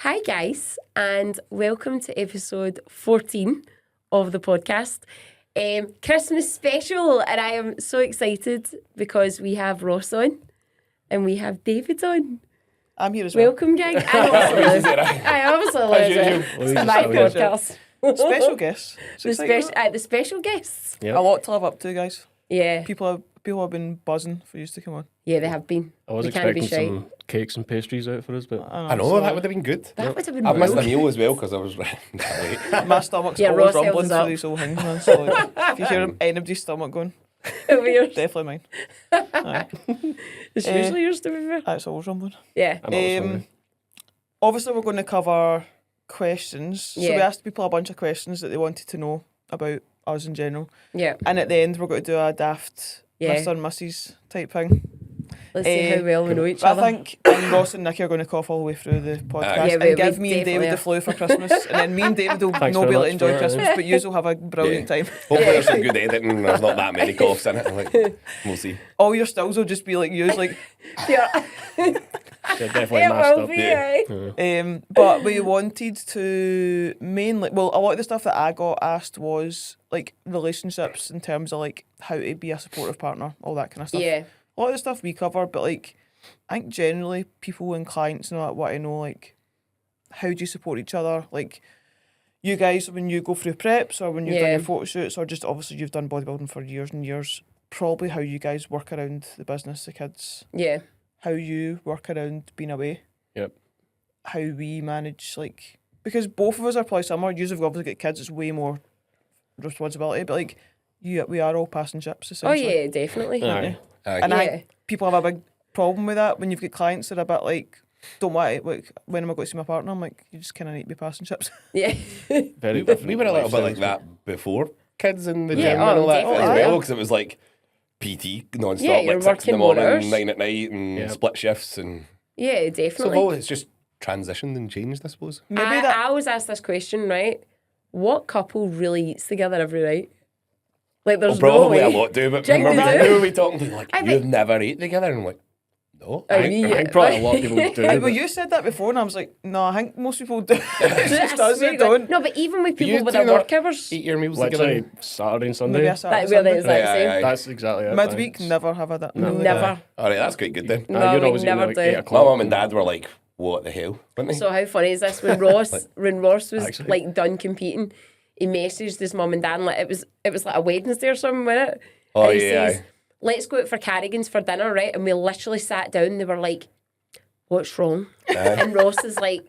Hi guys, and welcome to episode 14 of the podcast. Christmas special, and I am so excited because we have Ross on and we have David on. I'm here as well. Welcome, gang. I obviously love it. My podcast. Special guests. The special guests. Yep. A lot to live up to, guys. Yeah. People have been buzzing for you to come on. Yeah, they have been. I was expecting some cakes and pastries out for us, but I know, that would have been good. That would have been I've missed a brilliant. meal as well because I was running late. My stomach's Yeah, always Ross held rumbling us up. through these whole things, man. So like, if you hear anybody's stomach going, Weird. definitely mine. Aye. It's usually yours, to be fair. It's always rumbling. Yeah. I'm always hungry. Obviously, we're going to cover questions. So we Yeah. asked people a bunch of questions that they wanted to know about us in general. Yeah. And at the end, we're going to do a daft Yeah. Mr. and Mrs. type thing. Let's see how well we know each But other. I think Ross and Nikki are going to cough all the way through the podcast Yeah, and give we me and definitely David are. the flu for Christmas, and then me and David will Thanks not very be able much to enjoy for- Christmas, but you will have a brilliant time. Hopefully there's some good editing and there's not that many coughs in it. Like, we'll see. All your stills will just be like used, like. Yeah. Yeah, definitely It masked will up. be, Yeah. right? But we wanted to mainly, well, a lot of the stuff that I got asked was like relationships in terms of like how to be a supportive partner, all that kind of stuff. Yeah. A lot of the stuff we cover, but like I think generally people and clients and all that want to know like how do you support each other, like you guys when you go through preps or when you've done Yeah. your photo shoots or just obviously you've done bodybuilding for years and years, probably how you guys work around the business, the kids, Yeah. how you work around being away. Yep. How we manage, like, because both of us are probably similar. You have obviously got kids, it's way more responsibility, but like, we are all passing ships, Oh, essentially. yeah, definitely. Aye. And Yeah. I think people have a big problem with that when you've got clients that are a bit like, don't want to, like, when am I going to see my partner? I'm like, you just kind of need to be passing ships. Yeah. Very different. We were a little bit like lifestyles. that before kids in the Yeah, gym and all that definitely. as well because it was like PT non-stop, Yeah, you're like 6 in the working more morning, hours. 9 at night and Yep. split shifts and Yeah, so definitely. well, it's just transitioned and changed, I suppose. Maybe I that. always ask this question, right? What couple really eats together every night? Like, there's Well, probably no a way. lot do, but Do you think remember they do? you we talking to like I you've think- never ate together and I'm like, no. I mean, I think probably a lot of people do. Well, but you said that before, and I was like, no, I think most people do. It's I just us swear that to God. don't. No, but even with you people with do their not work hours, Eat your meals Literally together. Saturday and Maybe Sunday. I started that really is Sunday. that Aye, same. aye, aye. That's exactly it. Midweek, never have had that. No. Never. All right, that's quite good then. No, you'd we always eat never like do. 8 My o'clock. mum and dad were like, what the hell? Weren't they? So how funny is this? When Ross was Actually. like done competing, he messaged his mum and dad and like it was like a Wednesday or something, wasn't it? Oh, And he yeah, says, let's go out for Carrigan's for dinner, right? And we literally sat down. They were like, what's wrong? And Ross is like,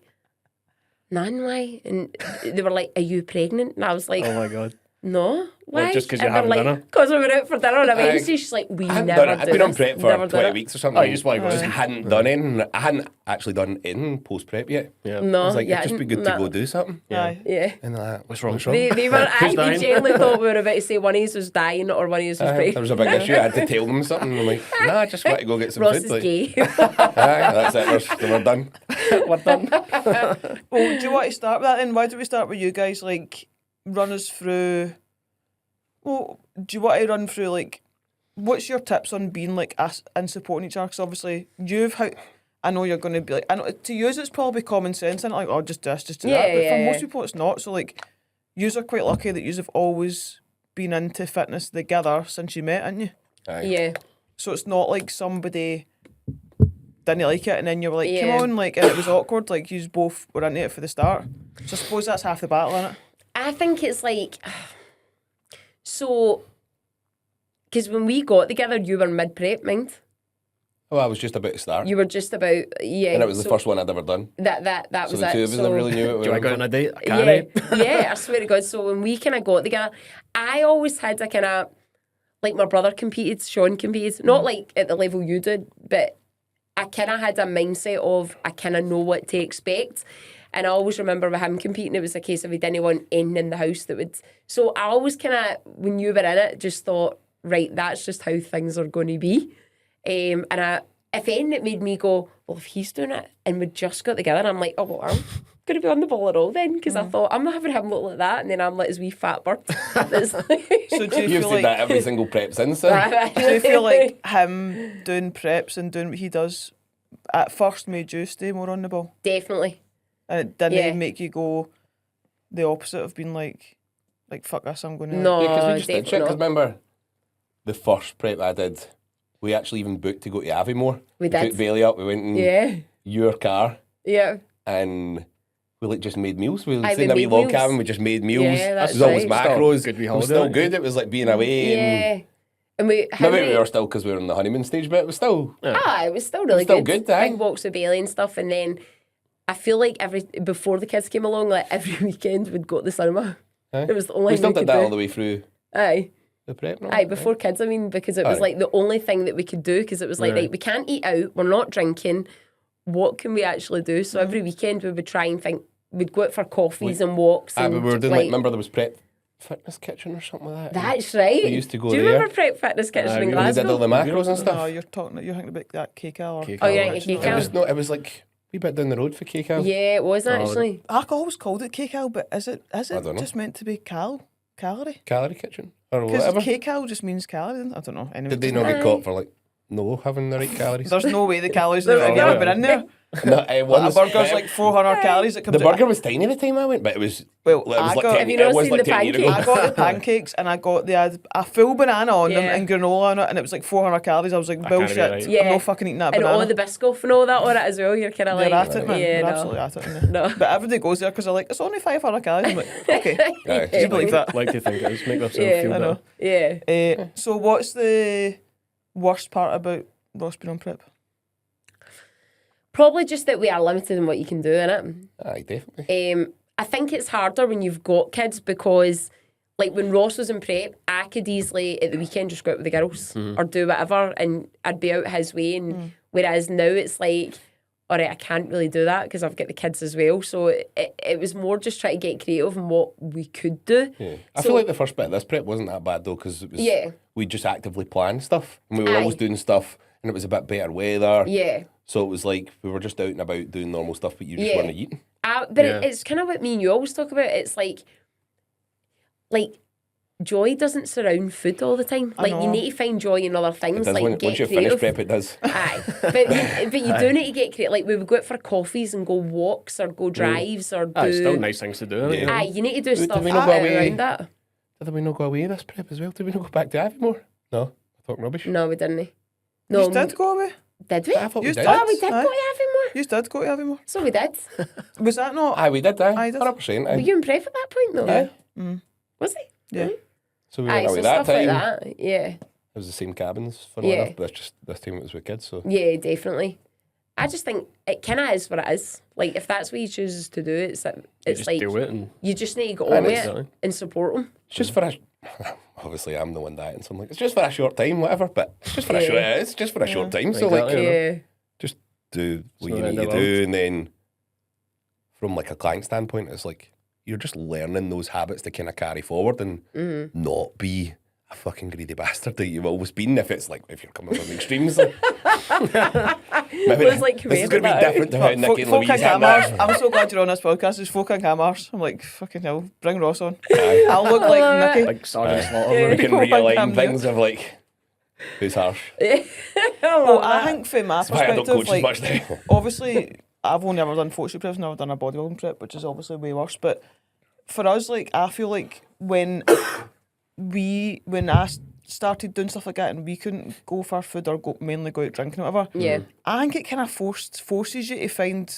none, why? And they were like, are you pregnant? And I was like, Oh my god. no, why? Like, just 'cause you're And they're having like, dinner? because we were out for dinner on a Aye. Wednesday. She's like, we I hadn't never done it. do I'd been on this. prep for Never done 20 it. weeks or something. Oh, you just wanna go. I just hadn't done it. I hadn't actually done in post prep yet. Yeah. No, I was like, yeah, it'd just be good to no. go do something. Aye. Yeah. And they're like, What's wrong? They were, Who's they dying? genuinely thought we were about to say one of us was dying or one of us was there pregnant. was a big issue. I had to tell them something. I'm like, nah, I just want to go get some Ross food. is Like, gay. aye, that's it. We're done. We're done. Well, do you want to start with that then? Why don't we start with you guys? Like, run us through. Well, do you want to run through like, what's your tips on being like us and supporting each other? Because obviously you've how. I know you're going to be like. I know to you it's probably common sense and like, oh, just this, just do that. Yeah, But yeah, for yeah. most people, it's not. So like, yous are quite lucky that yous have always been into fitness together since you met, haven't you? Aye. Yeah. So it's not like somebody didn't like it and then you were like, Yeah. come on, like, and it was awkward. Like, you both were into it for the start. So I suppose that's half the battle, isn't it? I think it's like, so, because when we got together, you were mid-prep, mind? Oh, I was just about to start. You were just about, yeah. And it was the so first one I'd ever done. That So was the it. two of us that really knew it. Do I go on a date? I can't. Yeah, yeah, I swear to God. So when we kind of got together, I always had a kind of, like my brother competed, Sean competed, not like at the level you did, but I kind of had a mindset of I kind of know what to expect. And I always remember with him competing, it was a case of he didn't want anything in the house that would. So I always kind of, when you were in it, just thought, right, that's just how things are going to be. And if anything, it made me go, well, if he's doing it and we just got together, and I'm like, oh, well, I'm going to be on the ball at all then, because I thought, I'm not having him look like that, and then I'm like his wee fat bird. That's like... So do you You've feel said like, that every single prep since then. do you feel like him doing preps and doing what he does at first made you stay more on the ball? Definitely. And it didn't Yeah. make you go the opposite of being like fuck this, I'm going to... No, Because we just did shit. definitely Because not. remember, the first prep I did, we actually even booked to go to Aviemore. We did. Took Bailey up. We went in Yeah. your car Yeah. and we like just made meals. We Aye, stayed in a we wee made log meals. cabin. We just made meals. Yeah, that's it was always right. macros. Still a good wee It was holiday, still like. good. It was like being away. And Yeah. And we maybe we were still because we were in the honeymoon stage, but it was still. it was still really still good. good, aye. Big walks with Bailey and stuff, and then I feel like before the kids came along, like every weekend we'd go to the cinema. Aye. It was the only We thing still we did could that do. all the way through Aye. the prep. No? Aye, before kids, I mean, because it was Aye. like the only thing that we could do, because it was like, right, we can't eat out, we're not drinking, what can we actually do? So every weekend we would try and think, we'd go out for coffees and walks. Aye, And but we were doing like, remember there was prep fitness kitchen or something like that. That's right. We used to go Do you there. remember Prep Fitness Kitchen in we We Glasgow? did all the macros and No, stuff. you're thinking about that cake hour. Cake Oh, you're hour. thinking It Cake It Hour? was not. It was like a wee bit down the road for cake house. Yeah, it was actually. I always called it cake hour, but is it don't know. just meant to be calorie? Calorie kitchen or Because whatever. cake hour just means calorie. I don't know. Anyway, Did they not get caught for like no having the right calories? There's no way the calories have Oh, never yeah. been in there. No, it A was. burger's like 400 calories. It comes The out. burger was tiny the time I went, but it was. Well, it was I like got- 10, Have you not it was seen like the 10 years pancakes? ago. I got the pancakes and I got a full banana on them Yeah. and granola on it, and it was like 400 calories. I was like, can't be bullshit. right. I'm Yeah. not fucking eating that And banana. all the Biscoff and all that on it as well. You're kind of They're like, at it, man. yeah, They're no. absolutely at it. In there. No. But everybody goes there because they're like, it's only 500 calories. I'm like, okay. Aye. Do you believe that? Like to think it is. Make themselves Yeah, feel I know. better. Yeah. So what's the worst part about Ross being on prep? Probably just that we are limited in what you can do in it. Aye, definitely. I think it's harder when you've got kids because, like, when Ross was in prep, I could easily at the weekend just go out with the girls or do whatever, and I'd be out his way. And whereas now it's like, all right, I can't really do that because I've got the kids as well. So it was more just trying to get creative in what we could do. Yeah. I So- feel like the first bit of this prep wasn't that bad though, because it was. Yeah. We just actively planned stuff, and we were Aye. always doing stuff, and it was a bit better weather. Yeah. So it was like we were just out and about doing normal stuff, but you just Yeah. weren't eating. But Yeah. it's kind of what me and you always talk about. It's like joy doesn't surround food all the time. I Like you know. need to find joy in other It things. does Like when, get once you creative. finish prep, it does. Aye, but you do need to get creative. Like we would go out for coffees and go walks or go drives or do. Ah, it's still nice things to do. Isn't it? Aye, you need to do Did stuff we not out go and away? around that. Did we not go away this prep as well? Did we not go back to Aviemore? No, I talk rubbish. No, we didn't. No, You did go away? did we? I thought we You did. did? Oh, we did Aye. go to Aviemore. You did go to Aviemore. So we did. Was that not? Aye, we did. Aye, Aye, did. 100%. Were Aye. you in prep at that point though? Aye. Was he? Yeah. So we Aye, went so away that stuff time. like that. Yeah. It was the same cabins, for Yeah. enough, but it's just this time it was with kids. So Yeah, definitely. I just think it kind of is what it is. Like if that's what he chooses to do, it's You it's just like deal with it and you just need to go Aye, on with exactly. it and support him. it's just for a. Obviously, I'm the one dieting, so I'm like, it's just for a short time, whatever. But it's just for a Yeah. short. It's just for a short time. So like, Exactly. Yeah. Yeah. just do what So you then need to they're do, and then from like a client standpoint, it's like you're just learning those habits to kind of carry forward and not be a fucking greedy bastard that you've always been. If it's like if you're coming from the extremes, like, maybe Well, it's like, this is whoever going to be that different to how Folk Nikki and and Louise had hammers. that. I'm so glad you're on this podcast. It's folk and hammers. I'm like, fucking hell, bring Ross on. Aye. I'll look love like Nikki. like Sergeant Slaughter. Yeah. We can Folk and realign hammers. things of like who's harsh. Well, I think from my That's why I don't perspective, coach as like, much now. obviously, I've only ever done photoshoot preps, never done a bodybuilding prep, which is obviously way worse. But for us, like, I feel like when I started doing stuff like that and we couldn't go for food or mainly go out drinking or whatever, Yeah. I think it kind of forces you to find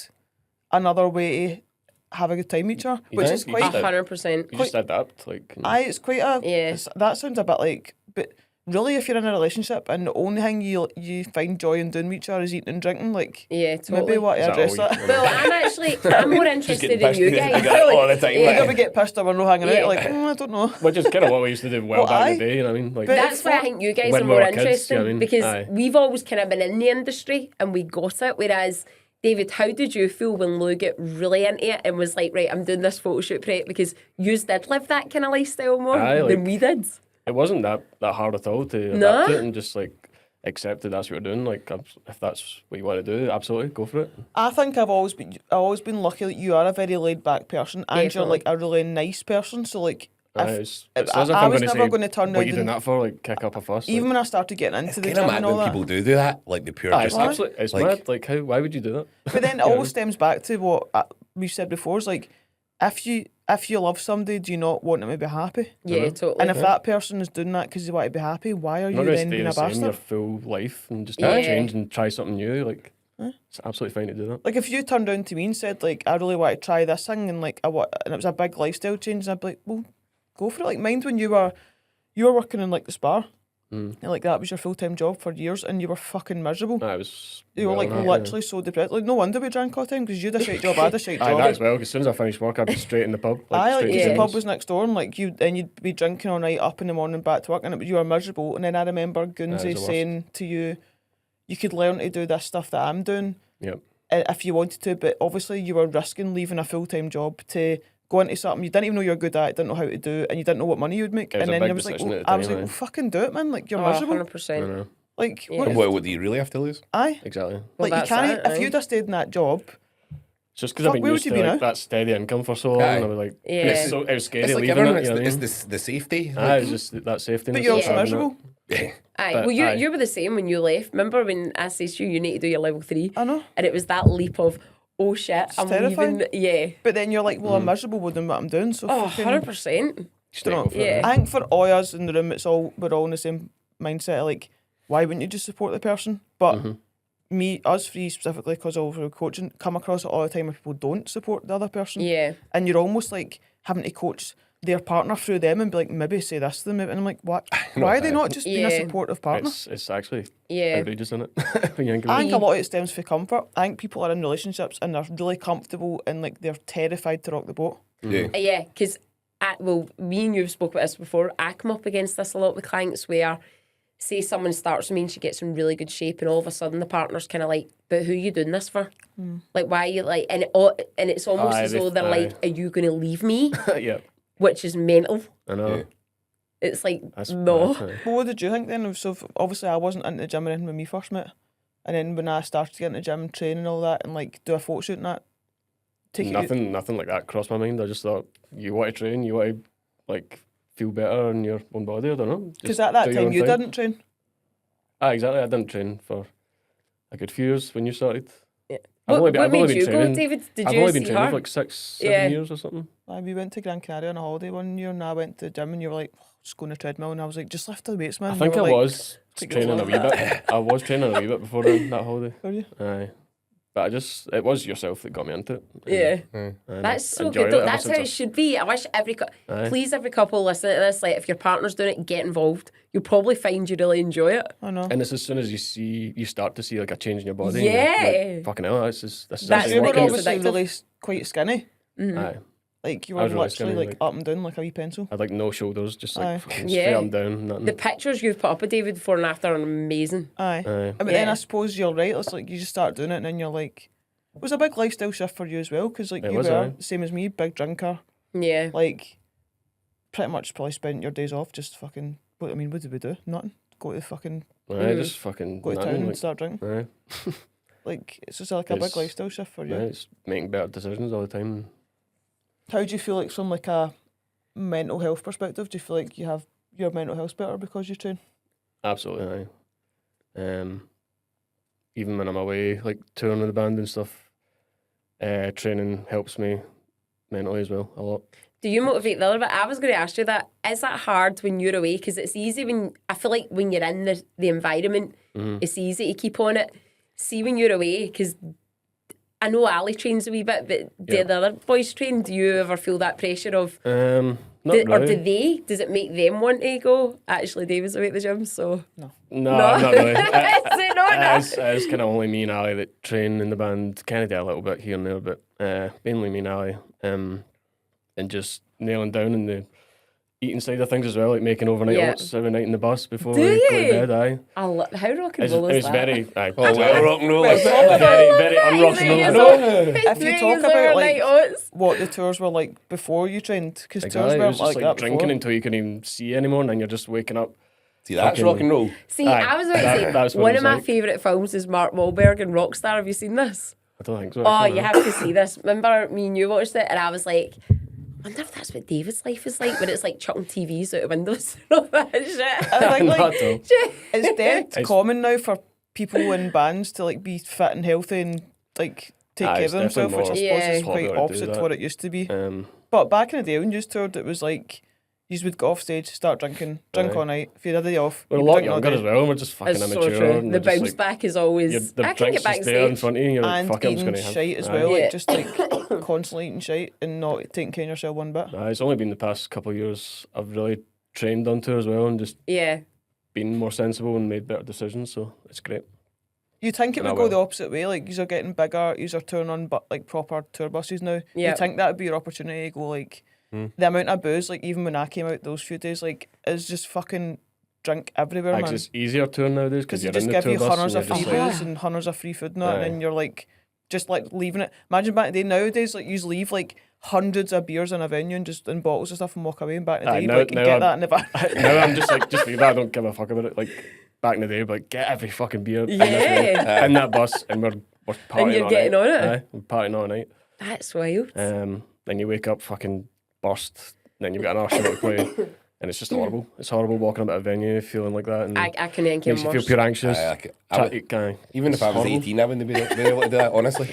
another way to have a good time with each other, You which do. is You quite... just- 100%. You just adapt, like. Aye, it's quite a... Yeah. That sounds a bit like... But really, if you're in a relationship and the only thing you find joy in doing with each other is eating and drinking, like, Yeah, totally. maybe what to Is that address all that. you- Well, I'm more Just interested getting in pissed you at guys. it all the time. Yeah. You're going to get pissed or we're not hanging Yeah. out, like, I don't know. Which is kind of what we used to do well Well, back in aye. the day, you know what I mean? Like, But- That's why I think you guys When are we more were kids, interesting you know what I mean? because Aye. we've always kind of been in the industry and we got it. Whereas, David, how did you feel when Lou got really into it and was like, right, I'm doing this photo shoot prep because you did live that kind of lifestyle more Aye, than like- we did? it wasn't that hard at all to No? adapt it and just like accept that that's what you're doing. Like, if that's what you want to do, absolutely go for it. I think I've always been lucky that you are a very laid back person and you're Definitely. like a really nice person. So like It's as if I I'm was going to never say, going to turn what around you doing and that for? Like, kick up a fuss? even when I started getting into It's the kind gym of mad and all when that. people do that. Like the pure It's just absolutely, it's like- mad. Like, why would you do that? But then it all stems back to what we said before. Is like, if you love somebody, do you not want them to be happy? Yeah, totally. And if that person is doing that because they want to be happy, why are You're not you going to then stay being the a same your bastard? full life and just Yeah. not change and try something new. Like, it's absolutely fine to do that. Like if you turned around to me and said like, I really want to try this thing and like and it was a big lifestyle change, and I'd be like, well, go for it. Like mind when you were working in like the spa, and like that was your full-time job for years, and you were fucking miserable. I was. You were like literally so depressed. Like no wonder we drank all the time because you had a shite job, I had a shite Aye, job. that as well. Because as soon as I finished work, I'd be straight in the pub. Aye, like straight because to the Guinness. pub was next door, and like you'd be drinking all night, up in the morning, back to work, and you were miserable. And then I remember it Gunsey was the worst. saying to you, "You could learn to do this stuff that I'm doing Yep. If you wanted to, but obviously you were risking leaving a full-time job to go into something you didn't even know you were good at, didn't know how to do, and you didn't know what money you would make. It was And a then big I was like, decision well, at the I was time, like, aye. well, fucking do it, man. Like you're Oh, miserable. 100%. I know. Like Yeah. what? What do you really have to lose? Aye, Exactly. Well, like you that's can't. it, If aye. you'd have stayed in that job, It's just because Fuck, I've been where used would to you be like, now? that steady income for so long. Aye. And I was like, Yeah. it's so, it was scary It's like leaving everyone. it. You know what I It's mean? the safety. Aye, it's just that safety. but you're also Yeah. miserable. Yeah. Aye. But Well, aye. you were the same when you left. Remember when I said to you, you need to do your level 3? I know. And it was that leap of, oh shit, I'm terrifying. leaving. Yeah. But then you're like, well, I'm miserable with doing what I'm doing. So Oh, fucking, 100%. Still Don't go for it, Yeah. I think for all us in the room, we're all in the same mindset. Of like, why wouldn't you just support the person? But us three specifically, because of our coaching, come across it all the time where people don't support the other person. Yeah. And you're almost like having to coach their partner through them and be like, maybe say this to them. And I'm like, what? Why are they not just being a Yeah. supportive partner? It's actually Yeah. outrageous, isn't it? When you think about I it. think a lot of it stems from comfort. I think people are in relationships and they're really comfortable and like they're terrified to rock the boat. Yeah. Yeah, because, me and you have spoke about this before. I come up against this a lot with clients where, say someone starts with me and she gets in really good shape and all of a sudden the partner's kind of like, but who are you doing this for? Like, why are you like, and it's almost Aye, as though they're aye. like, are you going to leave me? Yeah, Which is mental. I know. Yeah. It's like, That's no. mad, aye. Well, what did you think then? So obviously I wasn't into the gym or anything when we first met. And then when I started to get into the gym and train and all that and like do a photo shoot and that, Nothing like that crossed my mind. I just thought, you want to train, you want to like feel better in your own body. I don't know. because Just at that do your time own you thing. didn't train. Exactly. I didn't train for a good few years when you started. Yeah. I've only What been made you go, training. David? Did I've you only see been training her? for like 6-7 Yeah. years or something. We went to Gran Canaria on a holiday one year and I went to the gym and you were like, just go on a treadmill and I was like, just lift the weights, man. I And think you I were like, was take your training a wee time. bit. I was training a wee bit before that holiday. Were you? Aye. But it was yourself that got me into it. Yeah. And That's I so enjoyed good. Though. ever That's how since it should be. I wish Aye. please every couple listening to this, like if your partner's doing it, get involved. You'll probably find you really enjoy it. I know. And it's as soon as you start to see like a change in your body. and Yeah. you're like, fucking hell, this is That's actually You were what working. gets obviously addictive. really quite skinny. Aye. Like you I were was really literally skinny, like like- up and down like a wee pencil. I had like no shoulders, just like Aye. fucking Yeah. straight up and down. Nothing. The pictures you've put up of David before and after are amazing. Aye. Aye. But then Yeah. I suppose you're right. It's like you just start doing it and then you're like, it was a big lifestyle shift for you as well because like It you was, were aye. same as me, big drinker. Yeah. Like pretty much probably spent your days off just fucking. What did we do? Nothing. Go to the fucking Aye, just fucking go to town nothing, and like, start drinking. aye. Like it's just like a big It's- lifestyle shift for you. Aye, it's making better decisions all the time. How do you feel like from like a mental health perspective? Do you feel like you have your mental health better because you train? Absolutely, aye. Even when I'm away, like touring with the band and stuff, training helps me mentally as well a lot. Do you motivate the other bit? I was going to ask you that. Is that hard when you're away? Because it's easy when, I feel like when you're in the environment, it's easy to keep on it. See when you're away, because I know Ali trains a wee bit, but do Yeah. the other boys train? Do you ever feel that pressure of, Not or really. do they? Does it make them want to go? Actually, David's away at the gym, so. No, No. not really. Is it not? It's kind of only me and Ali that train in the band. Kind of do a little bit here and there, but mainly me and Ali. And just nailing down in the eating side of things as well, like making overnight Yeah. oats every night in the bus before Do we go you? to bed. Aye, How rock and it's, roll is it's that? very aye, Oh, well, rock and roll. Right, very unrock and roll. Amazing. No. If you talk Amazing, about, overnight like, oats. What the tours were like before you trained, because tours Exactly. It weren't was just like like that drinking before. until you couldn't even see anymore, and then you're just waking up. See, that's Fucking- rock and roll. See, Aye, I was about to that's say, what one it of was my like. favourite films is Mark Wahlberg and Rockstar. Have you seen this? I don't think so. Oh, actually, you no. have to see this. Remember me and you watched it and I was like, wonder if that's what David's life is like, when it's like chucking TVs out of windows and all that shit. I think Not like at all. it's dead common now for people in bands to like be fit and healthy and like take care it's of themselves, which I suppose Yeah. is quite popular to do opposite to that. what it used to be. Um, But back in the day when you toured, it was like you would go off stage, start drinking, drink Aye. all night. If you had a day off, we're a you'd lot drink all younger day. as well, and we're just fucking It's so immature. true. and The we're just bounce like, back is always, the I can drinks get just there in backstage. front of you, and you're like, And fuck it, I'm just eating going to have shite as Aye. well, Yeah. like just like constantly eating shite and not taking care of yourself one bit. It's only been the past couple of years I've really trained on tour as well, and just Yeah. been more sensible and made better decisions, so it's great. You think it And I would go will. the opposite way, like you're getting bigger, you're touring on like proper tour buses now. Yeah. You think that would be your opportunity to go like Mm. the amount of booze, like even when I came out those few days, like is just fucking drink everywhere, man. Actually, it's easier touring nowadays Because because they you're just in the give tour you bus hundreds and of you're free just like, booze and hundreds of free food and that, and Aye. then you're like just like leaving it. Imagine back in the day, nowadays like you leave like hundreds of beers in a venue and just in bottles and stuff and walk away. And back in the Aye, day, now- like now get I'm- that in the back. now I'm just like, just leave that, I don't give a fuck about it. Like, back in the day, like, get every fucking beer in, Yeah. in that bus, and we're partying you're all getting night. on it. Aye, we're partying all night. That's wild. Then you wake up fucking burst, then you've got an arse to play, and it's just horrible. It's horrible walking about a venue feeling like that, and I can think makes you feel pure anxious. Even if I was 18, I wouldn't be able to do that, honestly.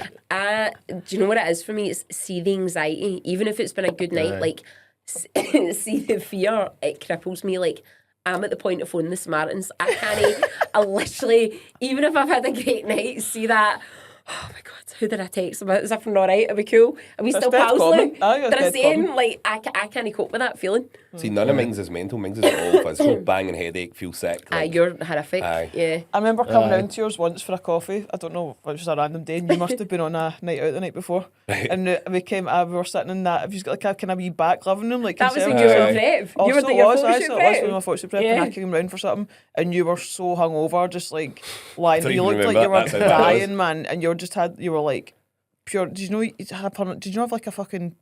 Do you know what it is for me? It's see the anxiety, even if it's been a good night. Aye. Like, see the fear. It cripples me. Like, I'm at the point of phoning the Samaritans. I can't. I literally, even if I've had a great night, see that. Oh my God, who did I text about? Is everything all right? Are we cool? Are we That's still dead pals common. now? Aye, that's Did I dead say common. like I can't cope with that feeling? See, none of mine's is mental. Mine's is all physical. Banging headache, feel sick. Like, You're horrific. Aye. Yeah. I remember coming Aye. round to yours once for a coffee. I don't know, it was a random day, and you must have been on a night out the night before. Right. And we were sitting in that. Have you got like a kind of wee back living room, like That was when conservative? you were in prep. Oh, You were so doing your was, aye, photoshoot so it was prep. when my photo prep, Yeah. and I came round for something, and you were so hungover, just like lying. Don't You even looked like remember you were that, that's how bad it was. dying, man, and you were like pure. Did you have like a fucking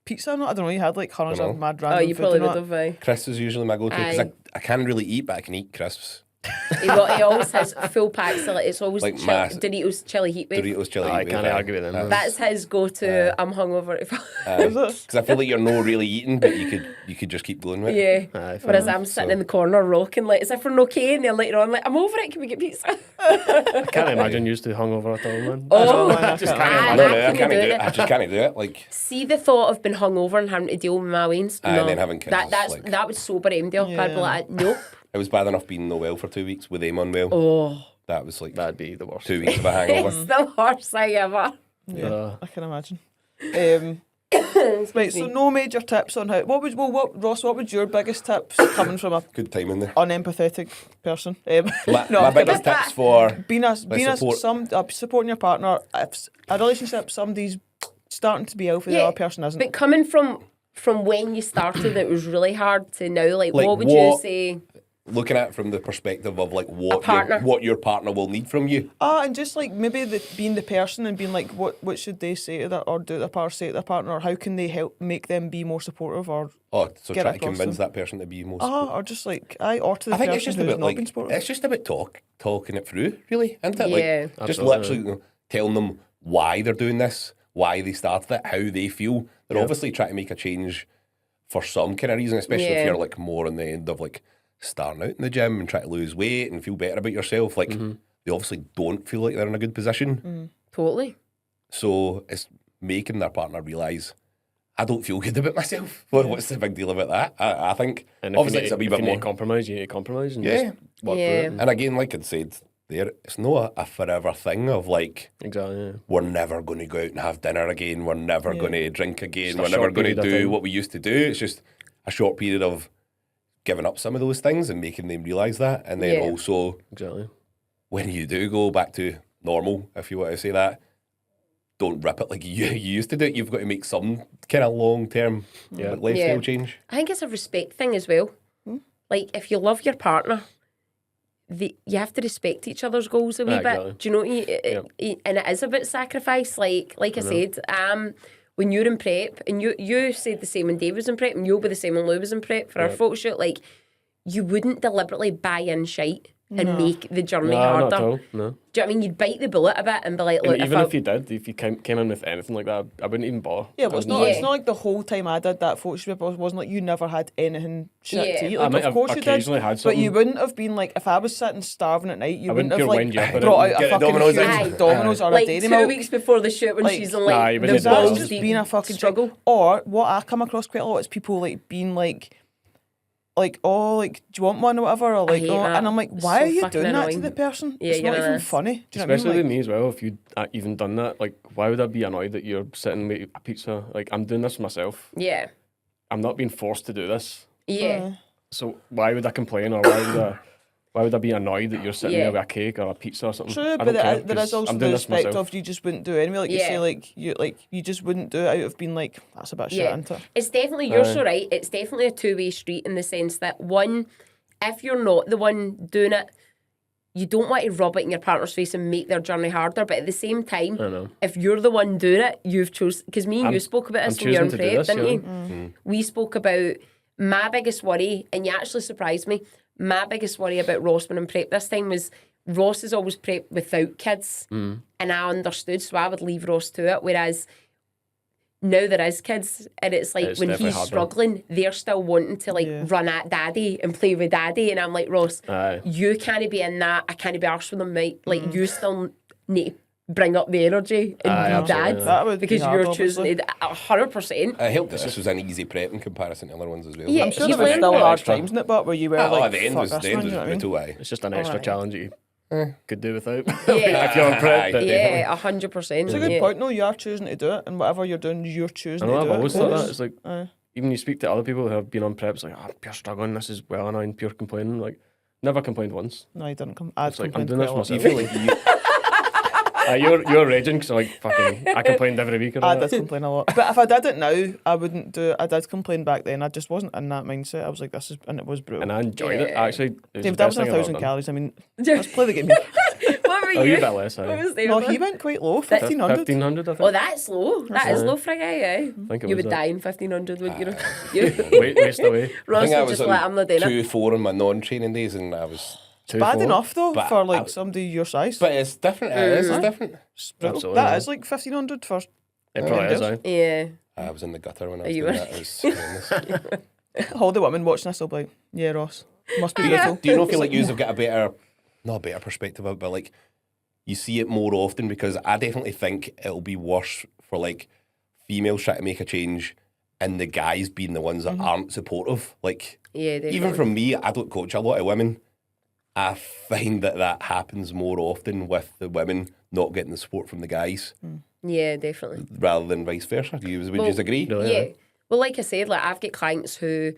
pizza or not? I don't know. You had like hundreds Dunno. of mad Oh, random you food probably and would that. have. crisps is usually my go-to because Aye. I can't really eat, but I can eat crisps. He always has full packs of it's always Like Doritos chili heat wave. Doritos, chili. I can't argue with them. That's his go-to. I'm hungover. Is Because I feel like you're not really eating, but you could just keep going with it. Yeah. Aye, fair Whereas enough. I'm sitting in the corner rocking like, is everyone okay? And then later on, like, I'm over it. Can we get pizza? I can't imagine you to hungover at all, man. Oh, I just can't can't No, imagine. I can't do do it. I just can't do it. Like, See the thought of being hungover and having to deal with my veins. Aye, No, and then having kids, like- that would sober him up. I'd be Yeah. like, nope. it was bad enough being no well for 2 weeks with them unwell. Oh, That was like That'd be the worst. 2 weeks of a hangover. it's the worst thing ever. Yeah, I can imagine. Right, so no major tips on how. Ross? What would your biggest tips coming from a Good timing there. unempathetic person? My, No, my I'm kidding. biggest tips for supporting your partner. If a relationship, somebody's starting to be ill for the Yeah, other person isn't. But coming from when you started, it was really hard to now. Like Like, what would you what- say? looking at it from the perspective of like partner. what your partner will need from you. And just like maybe being the person and being like, what should they say to that, or do their partner say to their partner, or how can they help make them be more supportive, or Oh, so Get try to across convince them. that person to be most. or just like or to the I think person it's just who's about not like been supportive. it's just about talking it through, really, isn't it? Yeah. Like just Absolutely. literally telling them why they're doing this, why they started it, how they feel. They're obviously trying to make a change for some kind of reason, especially Yeah. if you're like more on the end of like starting out in the gym and trying to lose weight and feel better about yourself. Like they obviously don't feel like they're in a good position. Totally. So it's making their partner realise I don't feel good about myself. What's the big deal about that? I think And if obviously you it's a wee need, bit if you need more. to compromise, you need to compromise and Yeah. just work Yeah. through it. And again, like I said there, it's not a forever thing of like Exactly, yeah. we're never going to go out and have dinner again. We're never going to drink again. Just a We're never short going to period of do time. what we used to do. It's just a short period of giving up some of those things and making them realise that. And then Yeah. also Exactly. when you do go back to normal, if you want to say that, don't rip it like you used to do it. You've got to make some kind of long-term lifestyle Yeah. change. I think it's a respect thing as well. Like if you love your partner, you have to respect each other's goals a wee Exactly. bit. Do you know what and it is about sacrifice. Like I said, when you're in prep, and you said the same when Dave was in prep, and you'll be the same when Lou was in prep for our photo shoot. Like you wouldn't deliberately buy in shite. and make the journey No, harder. not at all. No. Do you know what I mean? You'd bite the bullet a bit and be like, look, And even if you did, if you came in with anything like that, I wouldn't even bother. Yeah, but it's I not. wouldn't- It's not like the whole time I did that photo shoot. It wasn't like you never had anything shit Yeah. to eat. I Like, might of have course you did, occasionally had but you something. wouldn't have been like if I was sitting starving at night. You I wouldn't wouldn't have pure like wind you up, brought out Get a a fucking Domino's few in. Domino's or a like Dairy 2 Milk. weeks before the shoot when Like, she's in Nah, like you the wouldn't That's balls balls just deep being a fucking struggle. Or what I come across quite a lot is people like being like, oh, like, do you want one or whatever? Or like, hate oh, that. and I'm like, It's why so are you fucking doing that to annoying. the person? Yeah, It's not you're even an ass. funny. Do you Especially know what I with mean? me as well. If you'd even done that, like, why would I be annoyed that you're sitting with a pizza? Like, I'm doing this myself. Yeah. I'm not being forced to do this. Yeah. So why would I complain, or why would I be annoyed that you're sitting Yeah. there with a cake or a pizza or something? True, I but don't care, there is 'cause also I'm the doing this respect myself. of you just wouldn't do it anyway. Like you Yeah. say, you just wouldn't do it out of being like, that's a bit shit, Yeah. isn't it? It's definitely, you're Aye. so right, it's definitely a two-way street in the sense that, one, if you're not the one doing it, you don't want to rub it in your partner's face and make their journey harder. But at the same time, I know. if you're the one doing it, you've chosen. Because me and you spoke about I'm this when you were in choosing to do prep, this, didn't you? yeah. We spoke about my biggest worry, and you actually surprised me. My biggest worry about Ross when in prep this time was Ross is always prep without kids, and I understood, so I would leave Ross to it. Whereas now there is kids, and it's like It's when definitely he's harder. struggling, they're still wanting to like Yeah. run at daddy and play with daddy, and I'm like, Ross, Aye. you can't be in that. I can't be arsed with them, mate. Like you still need to bring up the energy and Aye, be absolutely, dad yeah. That would be because hard, you're choosing obviously. it 100%. I hope that this was an easy prep in comparison to other ones as well. Yeah, I'm sure you've there was learned still an hard extra. times in it, but where you were Oh, like, the end fuck was this, the end man, was you know what I mean? brutal. Aye. It's just an extra Alright. challenge that you could do without. Yeah. If you're on prep, but Yeah, 100%. It's a good yeah. point. No, you are choosing to do it, and whatever you're doing, you're I choosing know, to I've do always it. thought that. It's like, Aye. even you speak to other people who have been on prep, it's like, pure struggling, this is well annoying, pure complaining. Like, never complained once. No, you didn't come. I'd It's like, I'm complained doing this quite a lot. myself. You feel like you're raging because like, fucking, I complained every week. I Or did complain a lot. But if I did it now, I wouldn't do it. I did complain back then. I just wasn't in that mindset. I was like, this is, and it was brutal. and I enjoyed it, Yeah. actually. It was David, the that best was thing I've ever 1,000 done. calories. I mean, let's play the game. What were Oh, you? you're a bit less, What aye. was David? No, he went quite low, 1,500. 1,500, I think. Oh, that's low. That is low. low for a guy, yeah. I think it You was would that. die in 1,500, wouldn't you? Waste away. I Ross think I would was just let him not doing it. 2-4 on my non-training days, and I was. Bad 2-4. enough though But for like I- somebody your size. But it's different. It is different. It's brutal. Absolutely, That yeah. is like 1,500 for. It probably is, Girls. aye. Yeah. I was in the gutter when I was you doing were? that. It was horrendous. All the women watching this will be like, yeah, Ross. Must be Do you, brutal. do you not feel like you have got a better, not a better perspective of it, but like you see it more often? Because I definitely think it'll be worse for like females trying to make a change and the guys being the ones that aren't supportive. Like, Yeah, definitely. even from me, I don't coach a lot of women. I find that happens more often with the women not getting the support from the guys Yeah, definitely. rather than vice versa. Would you Well, agree? Really, Yeah. aye. Well, like I said, like I've got clients who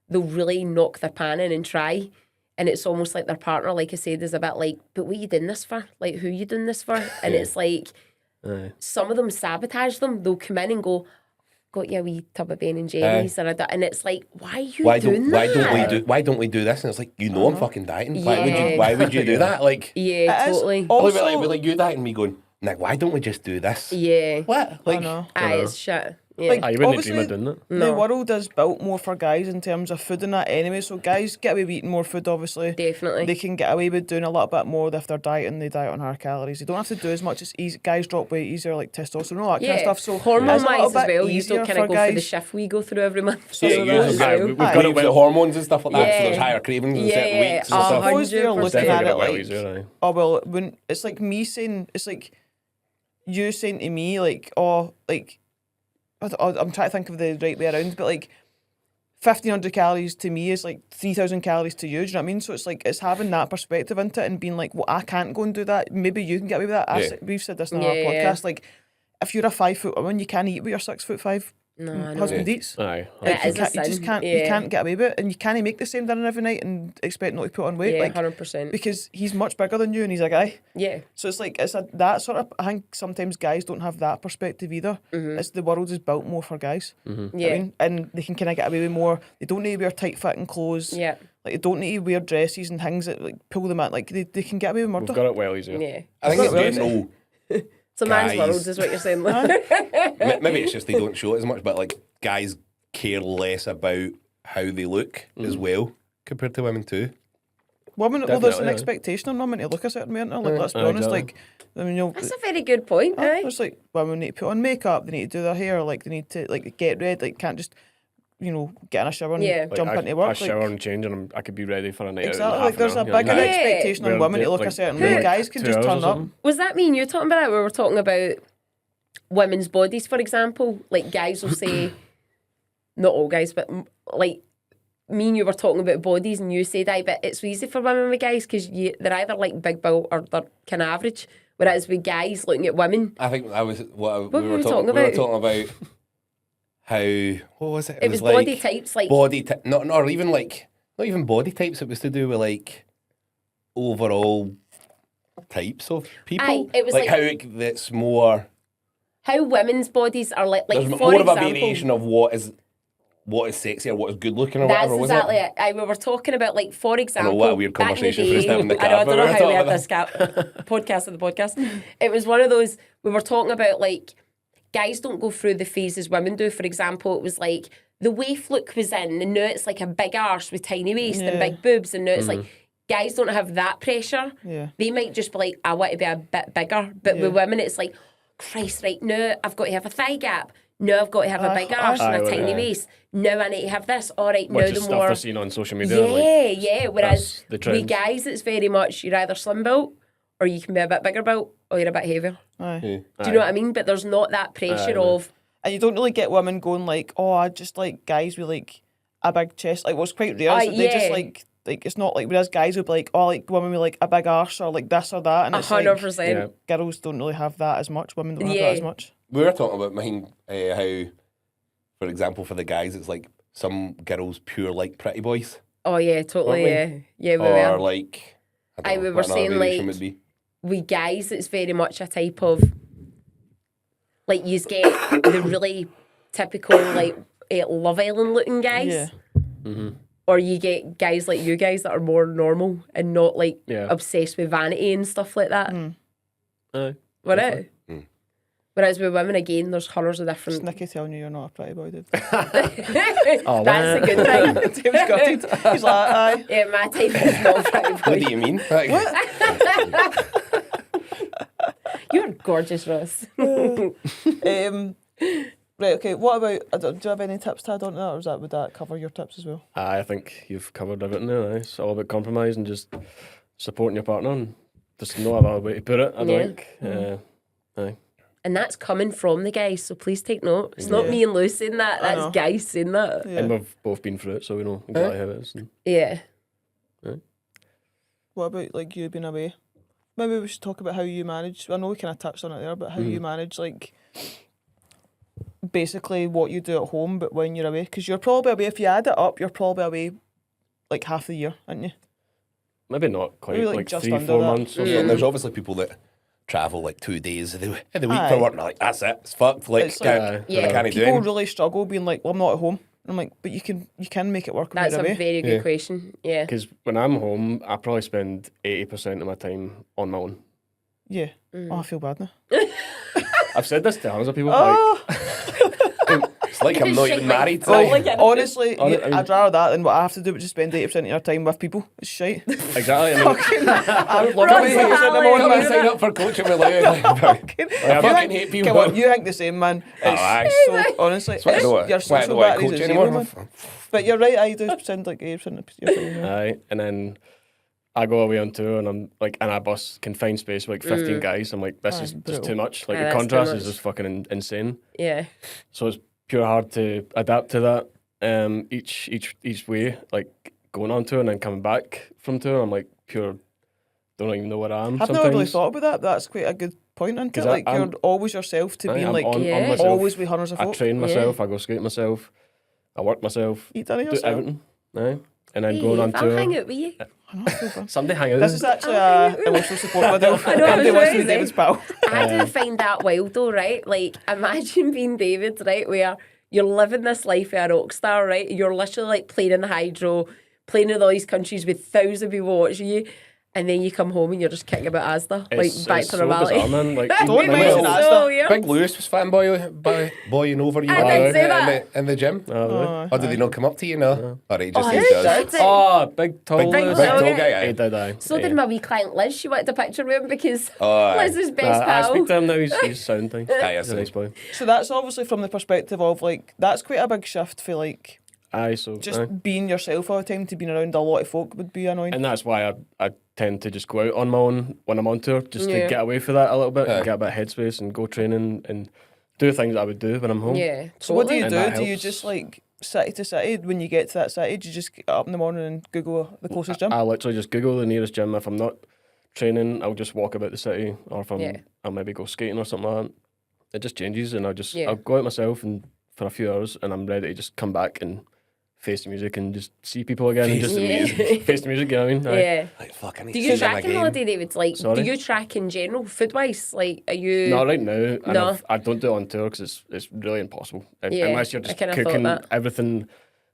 they'll really knock their pan in and try. And it's almost like their partner, like I said, is a bit like, but what are you doing this for? Like, who are you doing this for? And it's like, Aye. some of them sabotage them. They'll come in and go, got you a wee tub of Ben and Jerry's. And it's like, why are you doing that? Why don't we do this? And it's like, you know, I'm fucking dieting. Yeah. Why would you do that? Like, Yeah, It is totally. all- I'll be Also- like you dieting, me going, like, why don't we just do this? Yeah. What? I Like, know. Aye, it's shit. Yeah. Like, Aye, you wouldn't dream of Obviously, doing it. The world is built more for guys in terms of food and that anyway. So guys get away with eating more food, obviously. Definitely. They can get away with doing a little bit more if they're dieting. They diet on higher calories. They don't have to do as much as easy. Guys drop weight easier, like testosterone, all that kind of stuff. So hormone it's a little wise as bit well, you easier don't kind for of go through the guys. shift we go through every month. So Yeah, I you suppose- just- Aye, we've Aye. got it with well. the hormones and stuff like that, so there's Yeah. higher cravings in certain Yeah, weeks and stuff. Suppose they're 100%. looking Definitely at got it it well like, easier, aye. oh well, when it's like me saying, it's like you saying to me, like, oh, like, I'm trying to think of the right way around, but like 1,500 calories to me is like 3,000 calories to you. Do you know what I mean? So it's like it's having that perspective into it and being like, well, I can't go and do that. Maybe you can get away with that. Yeah. We've said this in our Yeah, podcast. Like, if you're a 5 foot woman, you can't eat what your 6'5" No, I know. husband eats. Aye. That You, is a can't, you just sin, can't. You yeah. can't get away with it, and you can't make the same dinner every night and expect not to put on weight. Yeah, like 100%. because he's much bigger than you and he's a guy. Yeah. So it's like that sort of. I think sometimes guys don't have that perspective either. It's the world is built more for guys. Yeah. I mean, and they can kind of get away with more. They don't need to wear tight fitting clothes. Yeah. Like they don't need to wear dresses and things that like pull them out. Like they can get away with We've murder. got it well easier. Yeah. I think it's Well, general. It's a man's Guys. world, is what you're saying. Maybe it's just they don't show it as much, but like guys care less about how they look as well compared to women too. Women, well, there's an Definitely, expectation on women to look a certain way, isn't there? Like, Yeah. let's be Aye, honest, exactly. like, I mean, you'll... That's a very good point. It's like women need to put on makeup, they need to do their hair, like they need to like get ready, like can't just get in a shower and Yeah. jump I, into work. I shower like, and change, and I could be ready for a night exactly, out. in like half there's an a hour, bigger Yeah. expectation on Well, women to yeah, look a like, certain yeah, way. like Guys can 2 just hours or turn up. something. Was that me and you talking about it? We were talking about women's bodies, for example. Like guys will say, not all guys, but like me and you were talking about bodies, and you said, "Aye, but it's easy for women with guys because they're either like big built or they're kind of average." Whereas with guys looking at women, I think that was what were we talking We were about? talking about how what was it? it was like body types. Like not or even like not even body types. It was to do with like overall types of people. Aye, it was like like- how that's more. how women's bodies are like There's for more of example, a variation of what is sexy or what is good looking or That's whatever. Was exactly it? it. We were talking about, like, for example, what a weird back in the conversation for us to have in the I know, I cab, don't but know we were how we talking had this podcast of the podcast. It was one of those, we were talking about, like, guys don't go through the phases women do. For example, it was like, the waif look was in, and now it's like a big arse with tiny waist and Yeah. big boobs, and now it's like, guys don't have that pressure. Yeah. They might just be like, I want to be a bit bigger. But with women, it's like, Christ, right, now I've got to have a thigh gap. Now I've got to have a big arse and a Aye, tiny aye. waist. Now I need to have this. All right, Which now is the stuff more... I've seen on social media. Yeah, like, yeah. Whereas that's the with trend. guys, it's very much you're either slim built or you can be a bit bigger built or you're a bit heavier. Aye. Do you know what I mean? But there's not that pressure of... And you don't really get women going like, oh, I just like guys with like a big chest. Like, what's quite rare is that they just yeah. like it's not like, whereas guys would be like, oh, I like women with like a big arse or like this or that. And it's like, 100%. Yeah. girls don't really have that as much. Women don't have Yeah. that as much. We were talking about mine, how, for example, for the guys, it's like some girls pure like pretty boys, Oh, yeah, totally, Weren't yeah. Yeah, we or were. like I Aye, don't we know, were what another saying, variation like, would be. With guys, it's very much a type of... Like, you get the really typical, like, Love Island looking guys. Yeah. Or you get guys like you guys that are more normal and not, like, Yeah. obsessed with vanity and stuff like that. Aye. Would it? Whereas with women, again, there's colours of It's different... Nikki telling you you're not a pretty boy, dude. Oh, That's a man. good thing. James gutted. He's like, aye. Yeah, my type is not pretty What boy. do you mean? Like, You're gorgeous, Ross. Right, okay, what about, do you have any tips to add on to that, or would that cover your tips as well? I think you've covered everything there. It's all about compromise and just supporting your partner. And there's no other way to put it, I Yeah. think. Aye. And that's coming from the guys, so please take note. It's not Yeah. me and Lou saying that, I that's know. guys saying that. Yeah. And we've both been through it, so we know exactly how it is. And Yeah. What about, like, you being away? Maybe we should talk about how you manage, I know we kind of touched on it there, but how you manage, like, basically what you do at home, but when you're away. Because you're probably away, if you add it up, you're probably away, like, half the year, aren't you? maybe not quite, Maybe, like, like just 3-4 under that. months or and something. there's obviously people that travel like 2 days of the week Aye. for work, and they're like, that's it, it's fucked. Like, It's like- Yeah. I can't do People it. really struggle being like, well, I'm not at home. And I'm like, but you can make it work when That's you're a away. very good question. Yeah. Because when I'm home, I probably spend 80% of my time on my own. Yeah. Oh, I feel bad now. I've said this to hundreds of people. Oh, It's like I'm not even married. Oh, Like, like it. honestly, I mean- I'd rather that than what I have to do, but just spend 80% of your time with people. It's shite. Exactly. I mean, I would love Ross to be 80% of Halley, my own I'm man. gonna sign up for coaching with Lou. I fucking hate people. Come on, you think the same, man. It's aye. so, honestly, That's why I it's, don't your want to social batteries coach is anymore. zero, man. But you're right, I do spend like 80% of your time. Yeah. aye. And then I go away on tour and I'm like in a bus, confined space with like 15 guys. I'm like, this Aye, is just brutal. too much. Like Aye, the that's too contrast much. is just fucking insane. Yeah. So it's pure hard to adapt to that. Each way, like going on tour and then coming back from tour, I'm like pure. Don't even know where I am. I've sometimes. never really thought about that. That's quite a good point into it. 'Cause Like, I'm- you're always yourself to Aye, being I'm like, on Yeah. myself. always with hundreds of I folk. train myself. I go skate myself. I work myself. Eat dinner Do yourself. everything. Aye. And then going on I'll tour. hang out with you. Someday hang out. This is actually Oh, a emotional support video. I know, I Anybody was wants to be amazing. David's pal. I do find that wild though, right? Like, imagine being David, right? Where you're living this life of a rock star, right? You're literally like playing in the hydro, playing in all these countries with thousands of people watching you. and then you come home and you're just kicking about Asda, It's back to so normality. bizarre, man. Like, Don't my mention little- that. So weird. Big Louise was boying over you I did say that. in the gym. Oh, really? Or did he not come up to you? No. Or he just Oh, he he does. did. Oh, big tall Big Lewis. tall tall guy. guy. He did, aye. So Yeah. did my wee client Liz. She wanted a picture with him because Oh, Liz is best I pal. speak to him now. He's sound thing. Aye, He's a nice boy. So that's obviously from the perspective of like that's quite a big shift for like Aye, so just aye. being yourself all the time to being around a lot of folk would be annoying. And that's why I tend to just go out on my own when I'm on tour, just Yeah. to get away for that a little bit, Aye. and get a bit of headspace and go training and do things that I would do when I'm home. Yeah. So what do you And do? that Do you helps. just like city to city when you get to that city? Do you just get up in the morning and Google the closest gym? I literally just Google the nearest gym. If I'm not training, I'll just walk about the city, or if Yeah. I'll maybe go skating or something like that. It just changes, and Yeah. I'll go out myself and for a few hours, and I'm ready to just come back and face the music and just see people again and Face just the music. face the music. You know what I mean? Aye. Yeah. Like, fuck, I need Do to you sit in track a in game. holiday, David? Like, Sorry? do you track in general, food wise? Like, are you? Not right now. And No. I don't do it on tour because it's really impossible. Yeah, Unless you're I just kinda thought cooking that. everything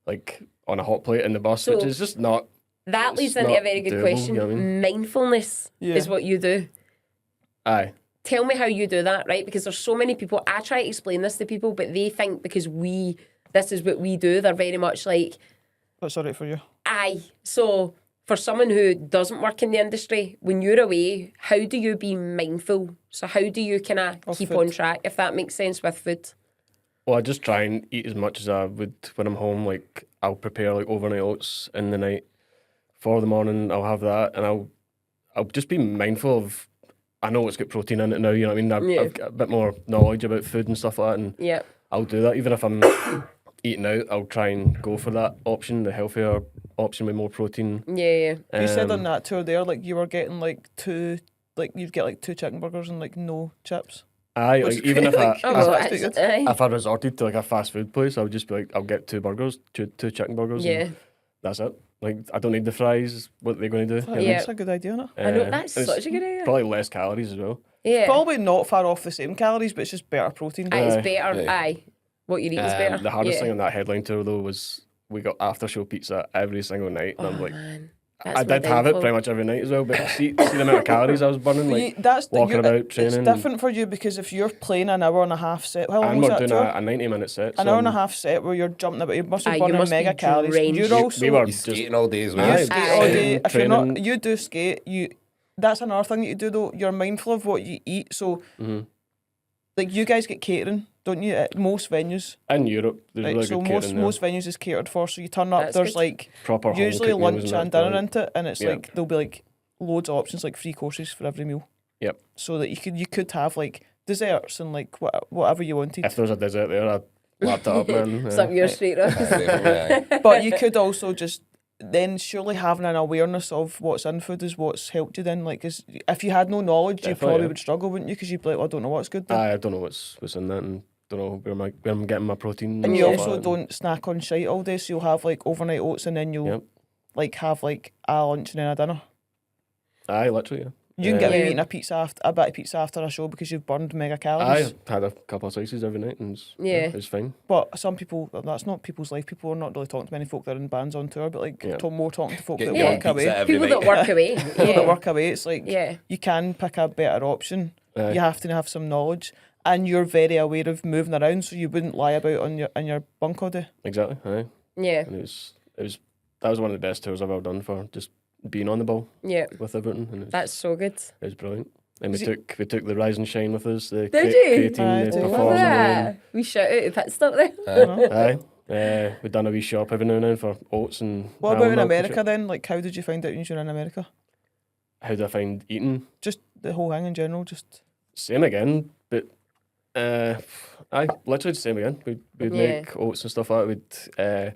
like on a hot plate in the bus, So- which is just not. That leads It's into a not very good doable, question. you know what I mean? Mindfulness Yeah. is what you do. Aye. Tell me how you do that, right? Because there's so many people. I try to explain this to people, but they think because this is what we do. They're very much like, That's all right for you. aye. So for someone who doesn't work in the industry, when you're away, how do you be mindful? So how do you kind of Of keep food. on track, if that makes sense, with food? Well, I just try and eat as much as I would when I'm home. Like I'll prepare like overnight oats in the night for the morning. I'll have that, and I'll just be mindful of. I know it's got protein in it now. You know what I mean? Yeah. I've got a bit more knowledge about food and stuff like that, and Yeah. I'll do that. Even if I'm eating out, I'll try and go for that option, the healthier option with more protein. Yeah, yeah. You said on Um, that tour there, like you were getting like you'd get like 2 chicken burgers and like no chips. Aye, Which like is even if great, I like- Oh, That's well, actually that's- good. aye. if I resorted to like a fast food place, I would just be like, I'll get 2 burgers, two chicken burgers. Yeah. And that's it. Like I don't need the fries. What are they going to do? That's Yeah. a good idea, isn't it? I know, Uh, that's and it's such a good idea. Probably less calories as well. Yeah. Probably not far off the same calories, but it's just better protein. Aye, it's Aye. better. Yeah. Aye. What you're eating is better. The hardest yeah. thing on that headline tour though was we got after show pizza every single night, and Oh, I'm like, man. I That's my did have it downfall. pretty much every night as well. But see the amount of calories I was burning, But like that's walking about, It's training. different for you because if you're playing an hour and a half set, how long and was we're that doing tour? a 90-minute set. An so hour and a I'm- half set where you're jumping about, you must have Aye, you burning must be mega calories. drenched. You're also we were You just skating all day as you well. skate Aye. all day. If you're not, Training. you do skate. That's another thing that you do though. You're mindful of what you eat. So, Mhm. like you guys get catering, don't you? At most venues. in Europe. There's Right, really so good most catering there. most venues is catered for. So you turn up. That's There's good. like Proper home usually cooked meals lunch that, and dinner brilliant. into it, and it's Yeah. like there'll be like loads of options, like 3 courses for every meal. Yep. So that you could have like desserts and like whatever you wanted. If there was a dessert there, I'd lap it up, man. Something you're straight up. Aye. But you could also just then surely having an awareness of what's in food is what's helped you then. Like, if you had no knowledge, you Definitely, probably yeah. would struggle, wouldn't you? Because you'd be like, well, I don't know what's good then. I don't know what's in that, and don't know where I'm getting my protein. And you stuff also like that. don't snack on shite all day, so you'll have like overnight oats and then you'll Yep. like have like a lunch and then a dinner. Aye, literally. Yeah. You can get away Yeah. eating a bit of pizza after a show because you've burned mega calories. I had a couple of slices every night, and Yeah. it was fine. But some people, that's not people's life. People are not really talking to many folk that are in bands on tour, but like Yeah. more talking to folk Get that Yeah. work pizza away. every People night. that work away. People Yeah. that work away, it's like Yeah. you can pick a better option. Aye. You have to have some knowledge, and you're very aware of moving around, so you wouldn't lie about on your bunk all day. Exactly. Aye. Yeah. And that was one of the best tours I've ever done for just being on the ball Yeah. with everything, and That's so good. it was brilliant. And Is we took the Rise and Shine with us. The Did you? creatine Aye, the did. Love performance. that. We shout out if it's up there. Aye. We've done a wee shop every now and then for oats and. What about in almond milk and America shit. then? Like, how did you find out when you were in America? How do I find eating? Just the whole thing in general, just Same again, but aye, literally the same again. We'd Yeah. make oats and stuff like that. We'd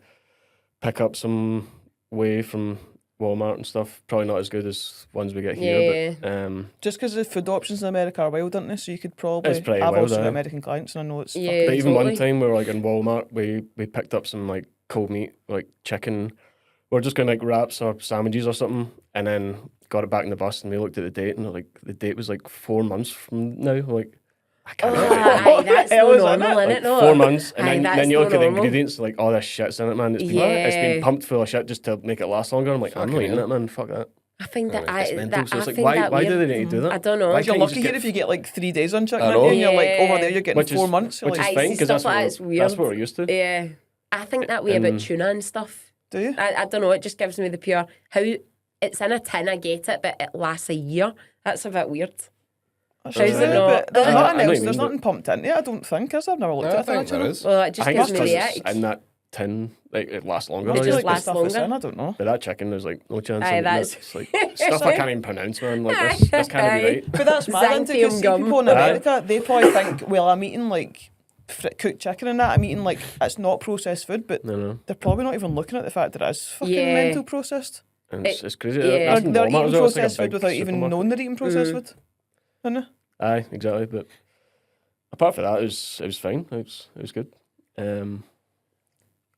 pick up some whey from Walmart and stuff. Probably not as good as ones we get here, but just because the food options in America are wild, aren't they? So you could probably. It's pretty I've wild, also got aye. American clients, and I know it's. Yeah. fucking- but even totally. one time we were like in Walmart, we picked up some like cold meat, like chicken. We are just going like wraps or sandwiches or something, and then got it back in the bus, and we looked at the date, and like the date was like 4 months from now. Like I can't. Oh, remember. aye, that's hell no is in normal, it? innit? Like No. 4 months, and Aye, then that's you no look at the normal. ingredients, like all this shit's in it, man. It's Yeah. been pumped full of shit just to make it last longer. I'm like, I'm not eating it, man. Fuck that. I find that Right, It's mental. that So I it's like, find that why weird. do they need to do that? I don't know. Why You're can't you lucky just here get- if you get like 3 days on chicken, I aren't you? know. And you're like, Yeah. over there you're getting Which is- 4 months. You're which like, is I fine see because stuff that's like what that, it's weird. that's what we're used to. Yeah. I think that way about tuna and stuff. do you? I don't know, it just gives me the pure how it's in a tin, I get it, but it lasts a year. That's a bit weird. That's How's true, it not? but there's I nothing know what you else. mean, There's but- nothing pumped into it. I don't think. I've never looked I at it. think there is. Well, it I just think gives it's me the because ick. in that tin, like it lasts longer. It I just guess, like the lasts stuff that's longer. in, I don't know. but that chicken, there's like no chance. Aye, in that's- It's like stuff I can't even pronounce, man. Like this can't Aye. be right. But that's mad, isn't it? Xanthium 'Cause see gum. people in Aye. America, they probably think, well, I'm eating like cooked chicken and that. I'm eating like it's not processed food, but No. they're probably not even looking at the fact that it is fucking Yeah. mental processed. And it's crazy. yeah. That's in They're Walmart eating as well. It's like a processed food big without even supermarket. knowing they're eating processed food. Isn't it? Aye, exactly. But apart from that, it was fine. It was good.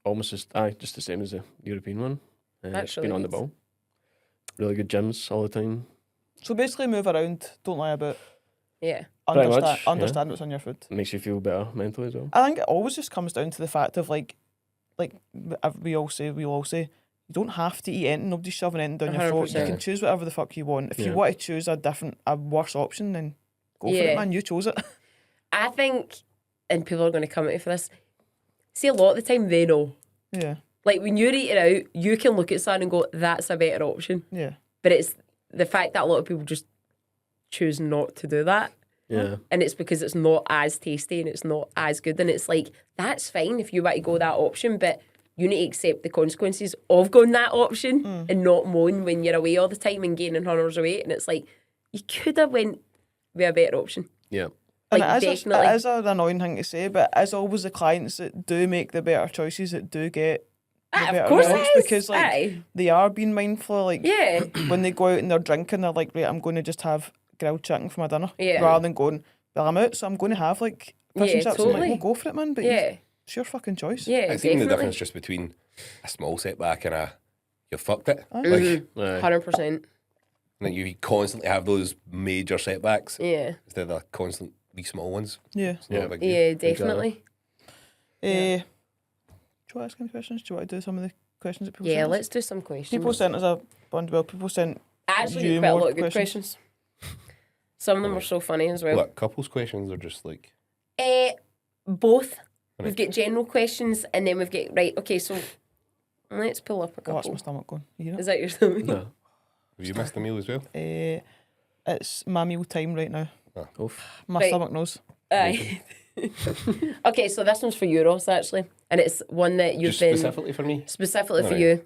Almost just the same as the European one. That's It's really been on the good. ball. Really good gyms all the time. So basically, move around. Don't lie about. Yeah. Pretty Understand, much, yeah. understand what's on your food. It makes you feel better mentally as well. I think it always just comes down to the fact of like we all say, you don't have to eat anything. Nobody's shoving anything down your throat. You 100%. can choose whatever the fuck you want. If Yeah. you want to choose a worse option, then go for it, Yeah. man. You chose it. I think, and people are going to come at me for this, see, a lot of the time they know. Yeah, Like when you're eating out, you can look at someone and go, that's a better option. yeah. But it's the fact that a lot of people just choose not to do that. Yeah. And it's because it's not as tasty and it's not as good. And it's like, that's fine if you want to go that option, but you need to accept the consequences of going that option and not moan when you're away all the time and gaining hundreds of weight. And it's like, you could have went with a better option. Yeah. And Like, it is, definitely. it is an annoying thing to say, but it's always the clients that do make the better choices that do get the better Of course it results is. because like Aye. they are being mindful. Like Yeah. when they go out and they're drinking, they're like, right, I'm going to just have grilled chicken for my dinner, Yeah. rather than going, well, I'm out, so I'm going to have like fish Yeah, and chips. I'm like, totally. well, go for it, man. But Yeah. it's your fucking choice. Yeah. It's even the Definitely. difference just between a small setback and a you fucked it. Aye. Like, Aye. 100%. and you constantly have those major setbacks Yeah. instead of the constant wee small ones. Yeah. It's not Yeah. a big deal. Yeah, definitely. Do you want to ask any questions? Do you want to do some of the questions that people Yeah, sent us? let's do some questions. People sent us a bunch. Well, people sent. I actually you get quite a more lot of good questions. questions. Some of them are so funny as well. What, couples questions are just like, Both. Right. We've got general questions and then we've got, right, okay, so let's pull up a Oh, that's couple. my stomach going. You hear it? Is that your stomach? No. have you missed a meal as well? It's my meal time right now. Oof. My Right. stomach knows. Aye. Okay, so this one's for you, Ross, actually. And it's one that you've Just been specifically for me? specifically for Alright. you.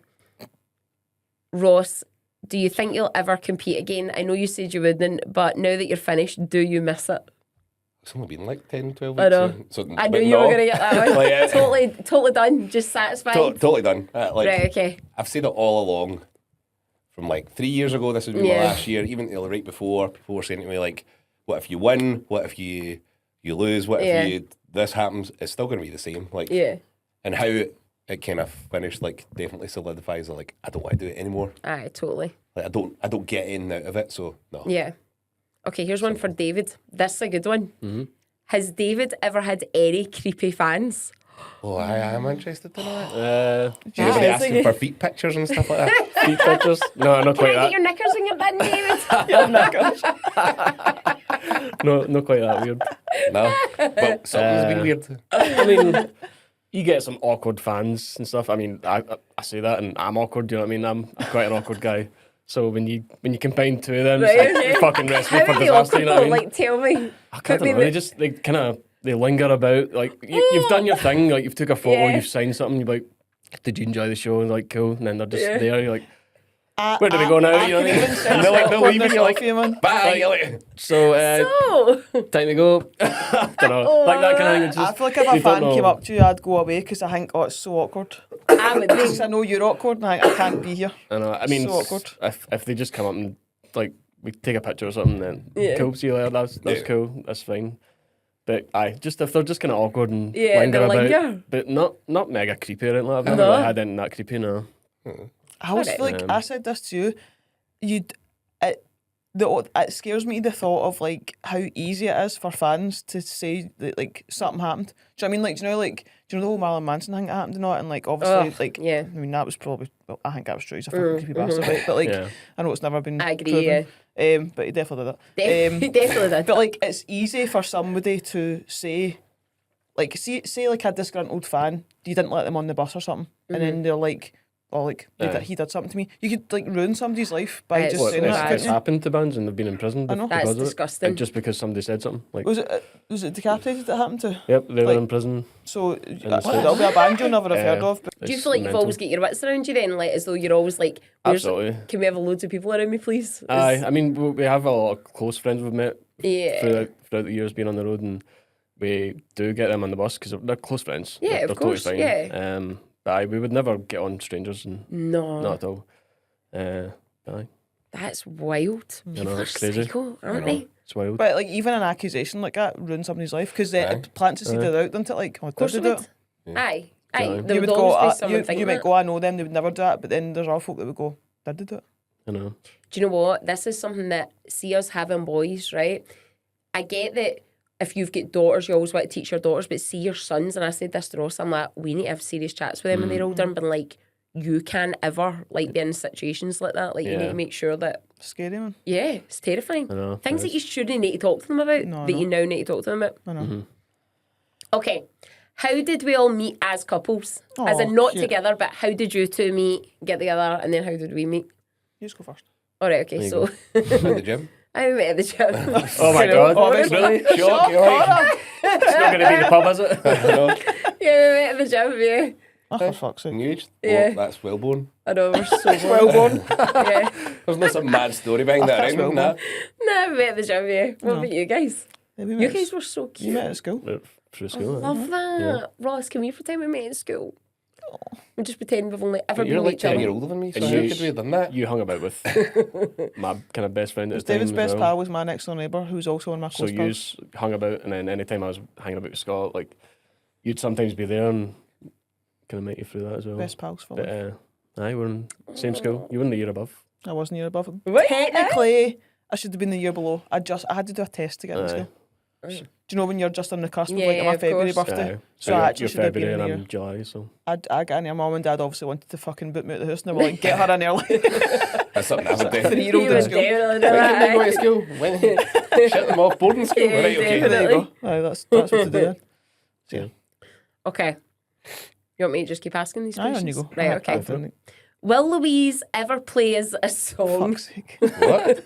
Ross, do you think you'll ever compete again? I know you said you wouldn't, but now that you're finished, do you miss it? It's only been like 10, 12 I weeks. know. I knew but you were no. going to get that one. Like, yeah. Totally done. Just satisfied. Totally done. Like, Right, okay. I've said it all along. From like 3 years ago, this has been Yeah. my last year. Even till right before, people were saying to me like, "What if you win? What if you lose? What Yeah. if this happens?" It's still going to be the same. Like, Yeah. and how it kind of finished, like, definitely solidifies that like I don't want to do it anymore. Aye, totally. Like, I don't get in and out of it. So no. Yeah. Okay, here's one for David. This is a good one. Has David ever had any creepy fans? Oh, I am interested to know that. Yeah, Anybody Yeah, asking for feet pictures and stuff like that? feet pictures. No, not Can I quite get that. your knickers when you're done, David? No, not quite that weird. No, but something's been weird. I mean, you get some awkward fans and stuff. I mean, I say that, and I'm awkward. You know what I mean? I'm quite an awkward guy. So when you combine two of them, Right, it's like okay. a fucking recipe How for are they disaster. awkward You know what I though? mean? Like, tell me. I don't know. They kind of linger about. Like you've done your thing. Like you've took a photo, Yeah. you've signed something. You're like, did you enjoy the show? And like, cool. And then they're just Yeah. there. You're like, where do we go now? You know what I mean? And they're like, no, leaving. You're like, you, man. Bye. so Oh. time to go. Don't know, like that kind of thing. It's I just, feel like if a you don't fan know. came up to you, I'd go away because I think, oh, it's so awkward. I would Because be. I know you're awkward and I can't be here. I know. I mean, So awkward. if they just come up and like we take a picture or something, then Yeah. cool. See you later. That's Yeah. cool. That's fine. But just if they're just kind of awkward and Yeah, linger they about, linger. but not mega creepy or anything like that. I've No. never really had anything that creepy. No. I always feel like I said this to you. It scares me the thought of like how easy it is for fans to say that like something happened. Do you know what I mean? Like, do you know, like, do Do you know the whole Marilyn Manson thing that happened and all? And like obviously, Ugh, like yeah. I mean that was probably. Well, I think that was true. He's a fucking creepy bastard, right? But like, Yeah. I know it's never been. I agree, proven, but he definitely did it. Definitely did. But like, it's easy for somebody to say, like, say like a disgruntled fan, you didn't let them on the bus or something, and then they're like, oh, like he did something to me. You could like ruin somebody's life by It's just so saying bad. that. It's couldn't you? happened to bands and they've been in prison I know. That's because of disgusting. it. Like, just because somebody said something. Like, Was it Decapitated that happened to? yep, they were like- in prison. So the that'll be a band you'll never have heard of. But Do you It's feel like you've mental. always got your wits around you then? Like, as though you're always like, where's- Absolutely. can we have loads of people around me, please? Aye, I mean, we have a lot of close friends we've met Yeah. throughout the years being on the road, and we do get them on the bus because they're close friends. Yeah, they're of course, totally fine. yeah. But aye, we would never get on strangers, and No. not at all. Aye, That's wild. know, People are it's crazy. psycho, aren't they? it's wild. But like even an accusation like that ruins somebody's life because it plants a seed of doubt, doesn't it? Like, oh, Of course did it they would. do it? Aye. Aye. Yeah. There You would would go, always be someone you thinking might that. go, I know them, they would never do that. But then there's other folk that would go, did they do it? I know. Do you know what? This is something that, see us having boys, right? I get that if you've got daughters, you always want to teach your daughters, but see your sons, and I said this to Ross, I'm like, we need to have serious chats with them when they're older and been like, you can't ever like be in situations like that. Like you need Yeah. to make sure that, Scary, man. yeah, it's terrifying. I know. Things it that is. you shouldn't need to talk to them about, No, I that know. you now need to talk to them about. I know. Okay, how did we all meet as couples? As in Aw, not cute. together, but how did you two meet, get together, and then how did we meet? You just go first. All right, okay, so In the gym. I met at the gym. Oh my god! Obviously. Really? Shock, you're like, It's not going to be the pub, is it? Yeah, we met at the gym, yeah. Oh, for fuck's sake. engaged. Yeah. Oh, that's well born. I know, we're so Well born. yeah. There's no some mad story behind that That's ring. well Nah. No, we met at the gym, yeah. What about you guys? Yeah, we You met guys at- were so You cute. met at school. Through school. Love that. Ross, can we pretend we met in school? We just pretend we've only ever But you're been like with each 10 years other. older than me, so And how you- could we have done that? You hung about with my kind of best friend at the time. David's as best well. pal was my next door neighbour, who's also one of my So close pals. you hung about, and then anytime I was hanging about with Scott, like you'd sometimes be there and kind of make you through that as well. Best pals for But life. aye, we're in the same school. You were in the year above. I wasn't year above him. What? Technically, I should have been the year below. I had to do a test to get in Aye. school. Do you know when you're just on the cusp of Yeah, like my of February course. birthday? Aye. So you're, I actually you're should have been February in the and year. I'm July, so I got in here. Mum and Dad obviously wanted to fucking boot me out of the house, and they were like, "Get her in early." That's something I would do. 3-year-old He in was school. definitely doing When can they go to that. school? When? Shut them off boarding school? Yeah, Right, okay. There you go. Aye, that's what to do. Then. yeah. Okay. You want me to just keep asking these Aye, questions? on you go. Right, Aye, okay. definitely. Will Louise ever play us a song? Fuck's sake. What?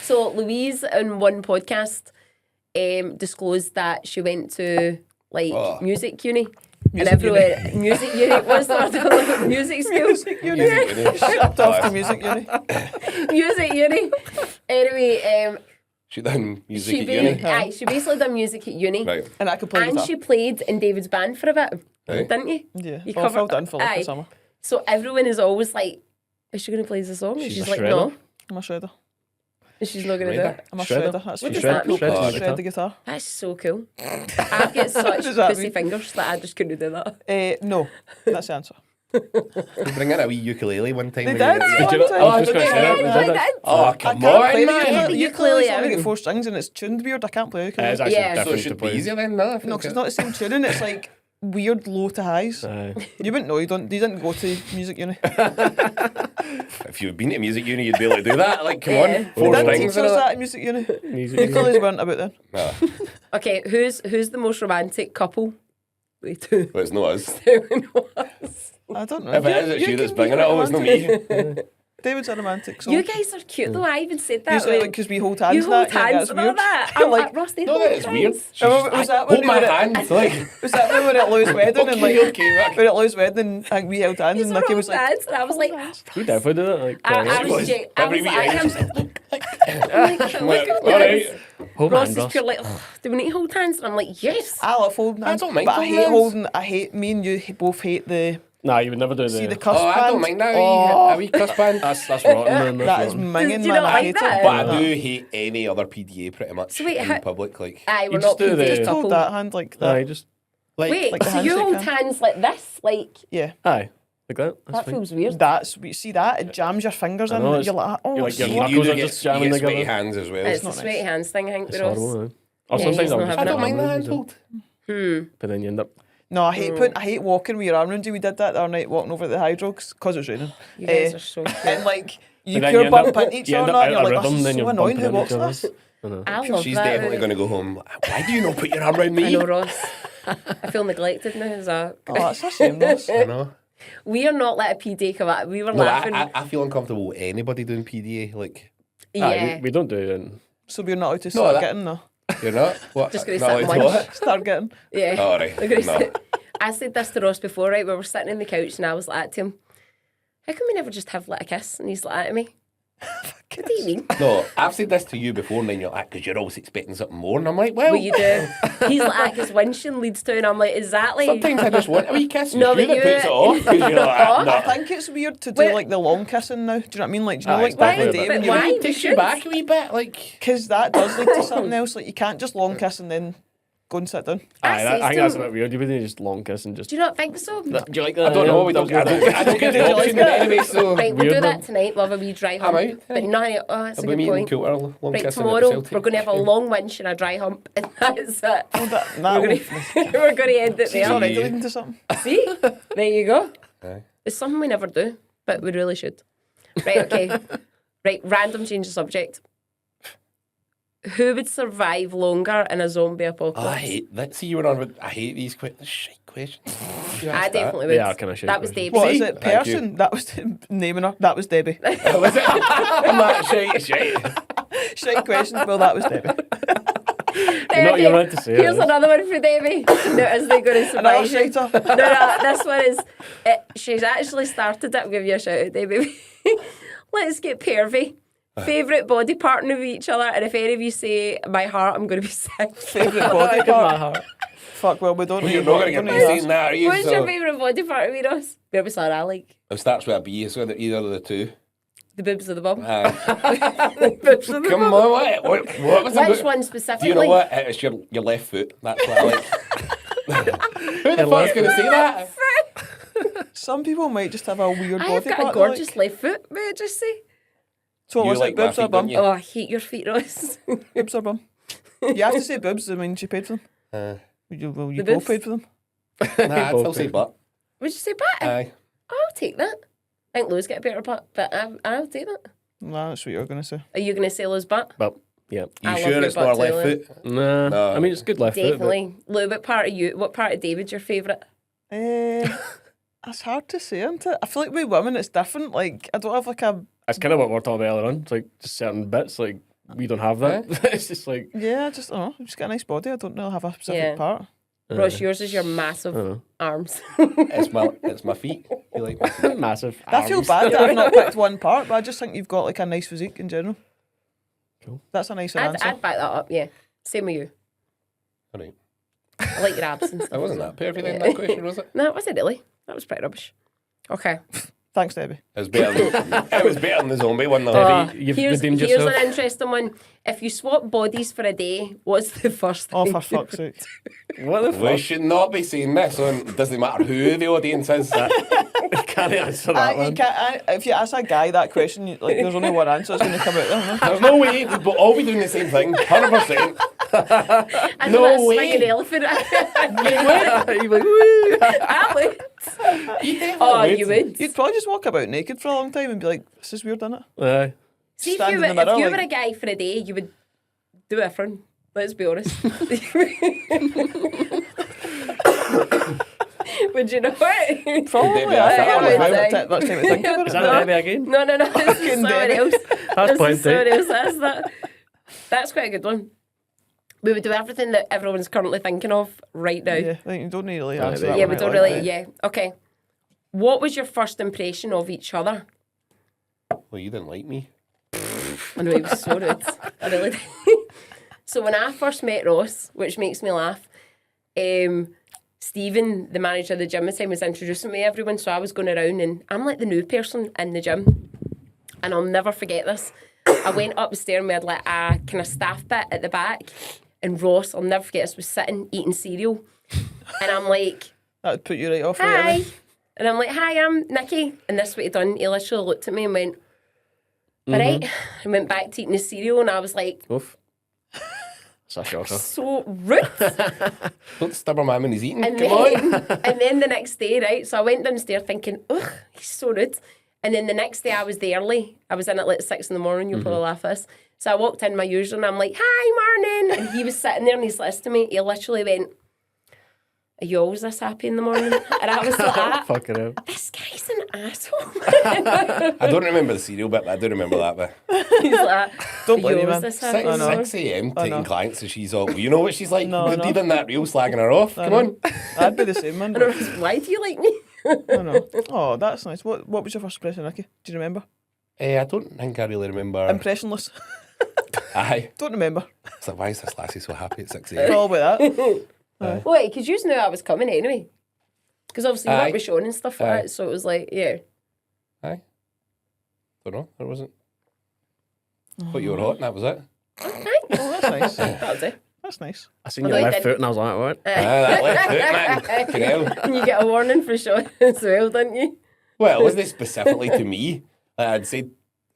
So Louise on one podcast disclosed that she went to like Oh. music uni. Music and everywhere music uni. What's the word? Music school. Music uni. Shipped off to music uni. Music uni. Anyway, She done music she at uni. aye, she basically done music at uni. Right. And I could play And guitar. she played in David's band for a bit, Right. didn't you? Yeah. You Well, I covered- filled in for like aye. the summer. So everyone is always like, is she going to play us a song? And She's she's a like, shredder. no. I'm a shredder. And she's not going to do Shredder. it. I'm a Shredder. shredder. That's What for does sure. that mean? Shredder. Shred the guitar. That's so cool. I've got such does that pussy mean? fingers that I just couldn't do that. No, that's the answer. They bring in a wee ukulele one time. They when did. you- Did you- One time. I was just going to say that. We I did it. did. Oh, I come can't play on, the man. ukulele. The The ukulele's ukulele only out. got 4 strings and it's tuned weird. I can't play the It's ukulele. actually Yeah. So it different to should be play. easier then, no? No, because it's not the same tuning. It's like weird low to highs. Aye. You wouldn't know. You didn't go to music uni. If you've been to music uni, you'd be able to do that. Like, come Yeah. on, They 4 didn't strings teach and us all that that. at music uni. Music. Ukuleles weren't about then. No, Okay, who's the most romantic couple? We two. but it's not us. I don't know. If it is, it's you that's can be bringing it. Oh, it's not me. romantic. David's a romantic. So You guys are cute though. I even said you that. say like, like because we hold hands. you and hold that, you think hands that's and all weird. that. I'm Like, like, Ross, they No, hold that is hands. weird. Was that when Hold we my were at- hand. Like, Was that when we were at Lou's wedding and like okay, right. we were at Lou's wedding and I think we held hands These and are Nikki all was like, dads, and I was like, We definitely do it. Like, I was was like, every week I I'm like, look at All this. right. hold Ross hand, is Ross. pure like, oh, do we need to hold hands? And I'm like, yes. I love holding hands, don't mind but I holding hate hands. holding. I hate me and you both hate the Nah, you would never do see the the. cusp Oh, I band. don't mind that. Oh, A wee cuss band. That's rotten, man. that That's is rotten. minging, Do you man. not I like hate that? it. But I do hate any other PDA pretty much So wait, in how- public. Like, Aye, we're You not just do PDA the- Just hold couple. that hand like that. Aye, just Wait, like the so you handshake hold hand. hands like this? Like, Yeah, aye, like that. That's that fine. feels weird. that's we see that it jams your fingers I in. know, And it's- you're like, oh, you're like, it's your so- knuckles you do are get, just jamming you get sweaty together. hands as well. It's the not sweaty nice. hands thing, I think, It's with us. horrible. Or Yeah, sometimes he's I'll not just having I don't mind the hammer hand it, hold. but then you end up No, I hate walking with your arm around you. We did that the other night, walking over the hydro because it was raining. You guys are so cute. And like you And then pure you end bump up- into each you end other, up and you're out like, of this rhythm, is then so you're annoying. bumping Who into walks each other. this? I know. I love She's that. definitely going to go home. Why do you not put your arm around me? I know, Ross. I feel neglected now. As a... Oh, that's a shame, Ross. I know. We are not let a PD come out. We were No, laughing. I feel uncomfortable with anybody doing PDA. Like, Yeah. We don't do it. So we're not allowed to start that- getting though. you're not? What? Just gonna Not sit and allowed to munch. what? Start getting. Yeah. Oh, right. We're gonna No. sit- I said this to Ross before, right? We were sitting on the couch and I was like to him, how come we never just have like a kiss? And he's like at me, what do you mean? No, I've said this to you before, and then you're like, because you're always expecting something more. And I'm like, well, What you do? He's like, because winching leads to, and I'm like, exactly. sometimes I just want a wee kiss. No, No, you but that puts it off. Because you're like, I no. think it's weird to do Wait. like the long kissing now. Do you know what I mean? Like, do you know, Aye, like back in the why? day But when you why? It takes you back a wee bit. Like, because that does lead to something else. Like you can't just long kiss and then go and sit down. I says think to that's a him- bit weird. You wouldn't just long kiss and just. Do you not think so? Do you like that? I don't know. We don't. I don't get the option anyway. So Right, we'll do Weird that one. tonight. We'll have a wee dry hump. right, But no, oh, that's a I'll be good meeting point. Coulter, long Right, kissing at the tomorrow Celtic. we're going to have a long winch and a dry hump, and that's it. That We're will, going to we're going to end it she's already there. leading to something. See? There you go. Aye. It's something we never do, but we really should. Right, okay. Right, random change of subject. Who would survive longer in a zombie apocalypse? I hate that. See, you were on with. I hate these shite questions. You I asked that. definitely would. They are kinda shit That was questions. Dave. What is See? it? Thank you. Person? That was naming her. That was Debbie. Oh, was it? I'm like, shite. Shite questions. Well, that was Debbie. You're not allowed to say it, Here's eh? another one for Davey. No, is they going to Another survive? shiter. No, this one is. She's actually started it. I'll give you a shout out, Davey. Let's get pervy. Favourite body partner of each other, and if any of you say my heart, I'm going to be sick. Favourite body Give my part. heart. Fuck. Well, we don't. You're not going to get me saying that, are you? What's So- your favourite body part of Eros? Boobs are I like. It starts with a B, so either of the two. The boobs of the bum. Aye. Boobs of the Come bum. on, what was Which it? one Do specifically? you know what? It's your left foot. That's what I like. Who the fuck's going to say that? Some people might just have a weird I have body got a part. they gorgeous Like. left foot, may I just say? So what You was like it? my Boobs or feet, bum? don't you? Oh, I hate your feet, Ross. Boobs or bum? You have to say boobs. I mean, she paid for them. Well, you The both boobs? paid for them. Nah, I'd still say butt. Would you say butt? Aye. I'll take that. I think Lou's get a better butt, but I'll take that. Nah, that's what you were going to say. Are you going to say Lou's butt? But yeah. I You love sure your it's butt not too, left Lou. foot? Nah. No. I mean, it's good left foot. Definitely. Lou, what part of David's your favourite? It's hard to say, isn't it? I feel like with women, it's different. Like, I don't have like a. But that's kind of what we were talking about earlier on. It's like just certain bits. Like we don't have that. It's just like. Yeah, I just don't know. I just got a nice body. I don't really have a specific Yeah. part. Ross, yours is your massive know. arms. It's my feet. You like my feet? Massive. I feel arms. bad that I've not picked one part, but I just think you've got like a nice physique in general. Cool. That's a nicer I'd answer. back that up, yeah. Same with you. All right. I like your abs and stuff. That wasn't as that perfect well. then, that question, was it? No, it wasn't really. That was pretty rubbish. Okay. Thanks, Debbie. It was better than the zombie one, though. Debbie, you've here's redeemed here's yourself. an interesting one. If you swap bodies for a day, what's the first thing? Oh, for fuck's sake. What the We fuck? should not be saying this, so it doesn't matter who the audience is. Can't answer that one. If you ask a guy that question, like there's only one answer that's going to come out there. No? There's no way we'd all be doing the same thing, 100%. And No that way. swinging elephant. You're like, woo. Alex. You definitely Oh, would. you would. You'd probably just walk about naked for a long time and be like, this is weird, isn't it? Aye. See, if Stand you, in were, the mirror, if you like- were a guy for a day, you would do it for him. Let's be honest. Would you know it? Probably. Debbie, ask that one, Much aye. time to think about Is it. that Debbie again? No, this is Fucking someone Debbie. else. That's This plenty. is someone else. That's quite a good one. We would do everything that everyone's currently thinking of right now. Yeah, I think you don't need to really Aye, answer yeah, that Yeah, one we don't out loud. really. Yeah. Okay. What was your first impression of each other? Well, you didn't like me. I know he was so rude. I really did. So when I first met Ross, which makes me laugh, Stephen, the manager of the gym at the time, was introducing me to everyone. So I was going around and I'm like the new person in the gym. And I'll never forget this. I went up the stairs and we had like a kind of staff bit at the back. And Ross, I'll never forget this, was sitting eating cereal. And I'm like, That would put you right off. hi. Right, And I'm like, hi, I'm Nikki. And this is what he done. He literally looked at me and went, all right. And went back to eating his cereal. And I was like, Oof. It's a shocker. So rude. Don't disturb a man when he's eating. And Come on. then the next day, right? So I went downstairs thinking, ugh, he's so rude. And then the next day I was there early. I was in at like 6 a.m. You'll probably laugh at this. So I walked in my usual and I'm like, hi, morning. And he was sitting there and he's listening to me. He literally went, are you always this happy in the morning? And I was like, Fucking hell. this guy's an asshole. I don't remember the cereal bit, but I do remember that bit. He's like, Don't are blame you you, always man. this happy in the 6, morning? 6 a.m. I taking know. clients and she's all, you know what she's like? No, We're no. reading that reel, slagging her off. Come on. I'd be the same, man. And I was, why do you like me? I know. Oh, that's nice. What was your first impression, Nikki? Do you remember? I don't think I really remember. Impressionless. Aye. Don't remember. It's like, why is this lassie so happy at 6 a.m.? All about that. Wait, because you knew I was coming anyway. Because obviously you Aye. weren't with Sean and stuff like Aye. that. So it was like, yeah. Aye. Don't know. There wasn't. Thought you were hot and that was it. Oh, that's nice. That was it. That's nice. I seen Although your I left didn't- foot and I was like, what? That left foot, man. Fucking hell. And you get a warning for Sean as well, didn't you? Well, it wasn't specifically to me. Like,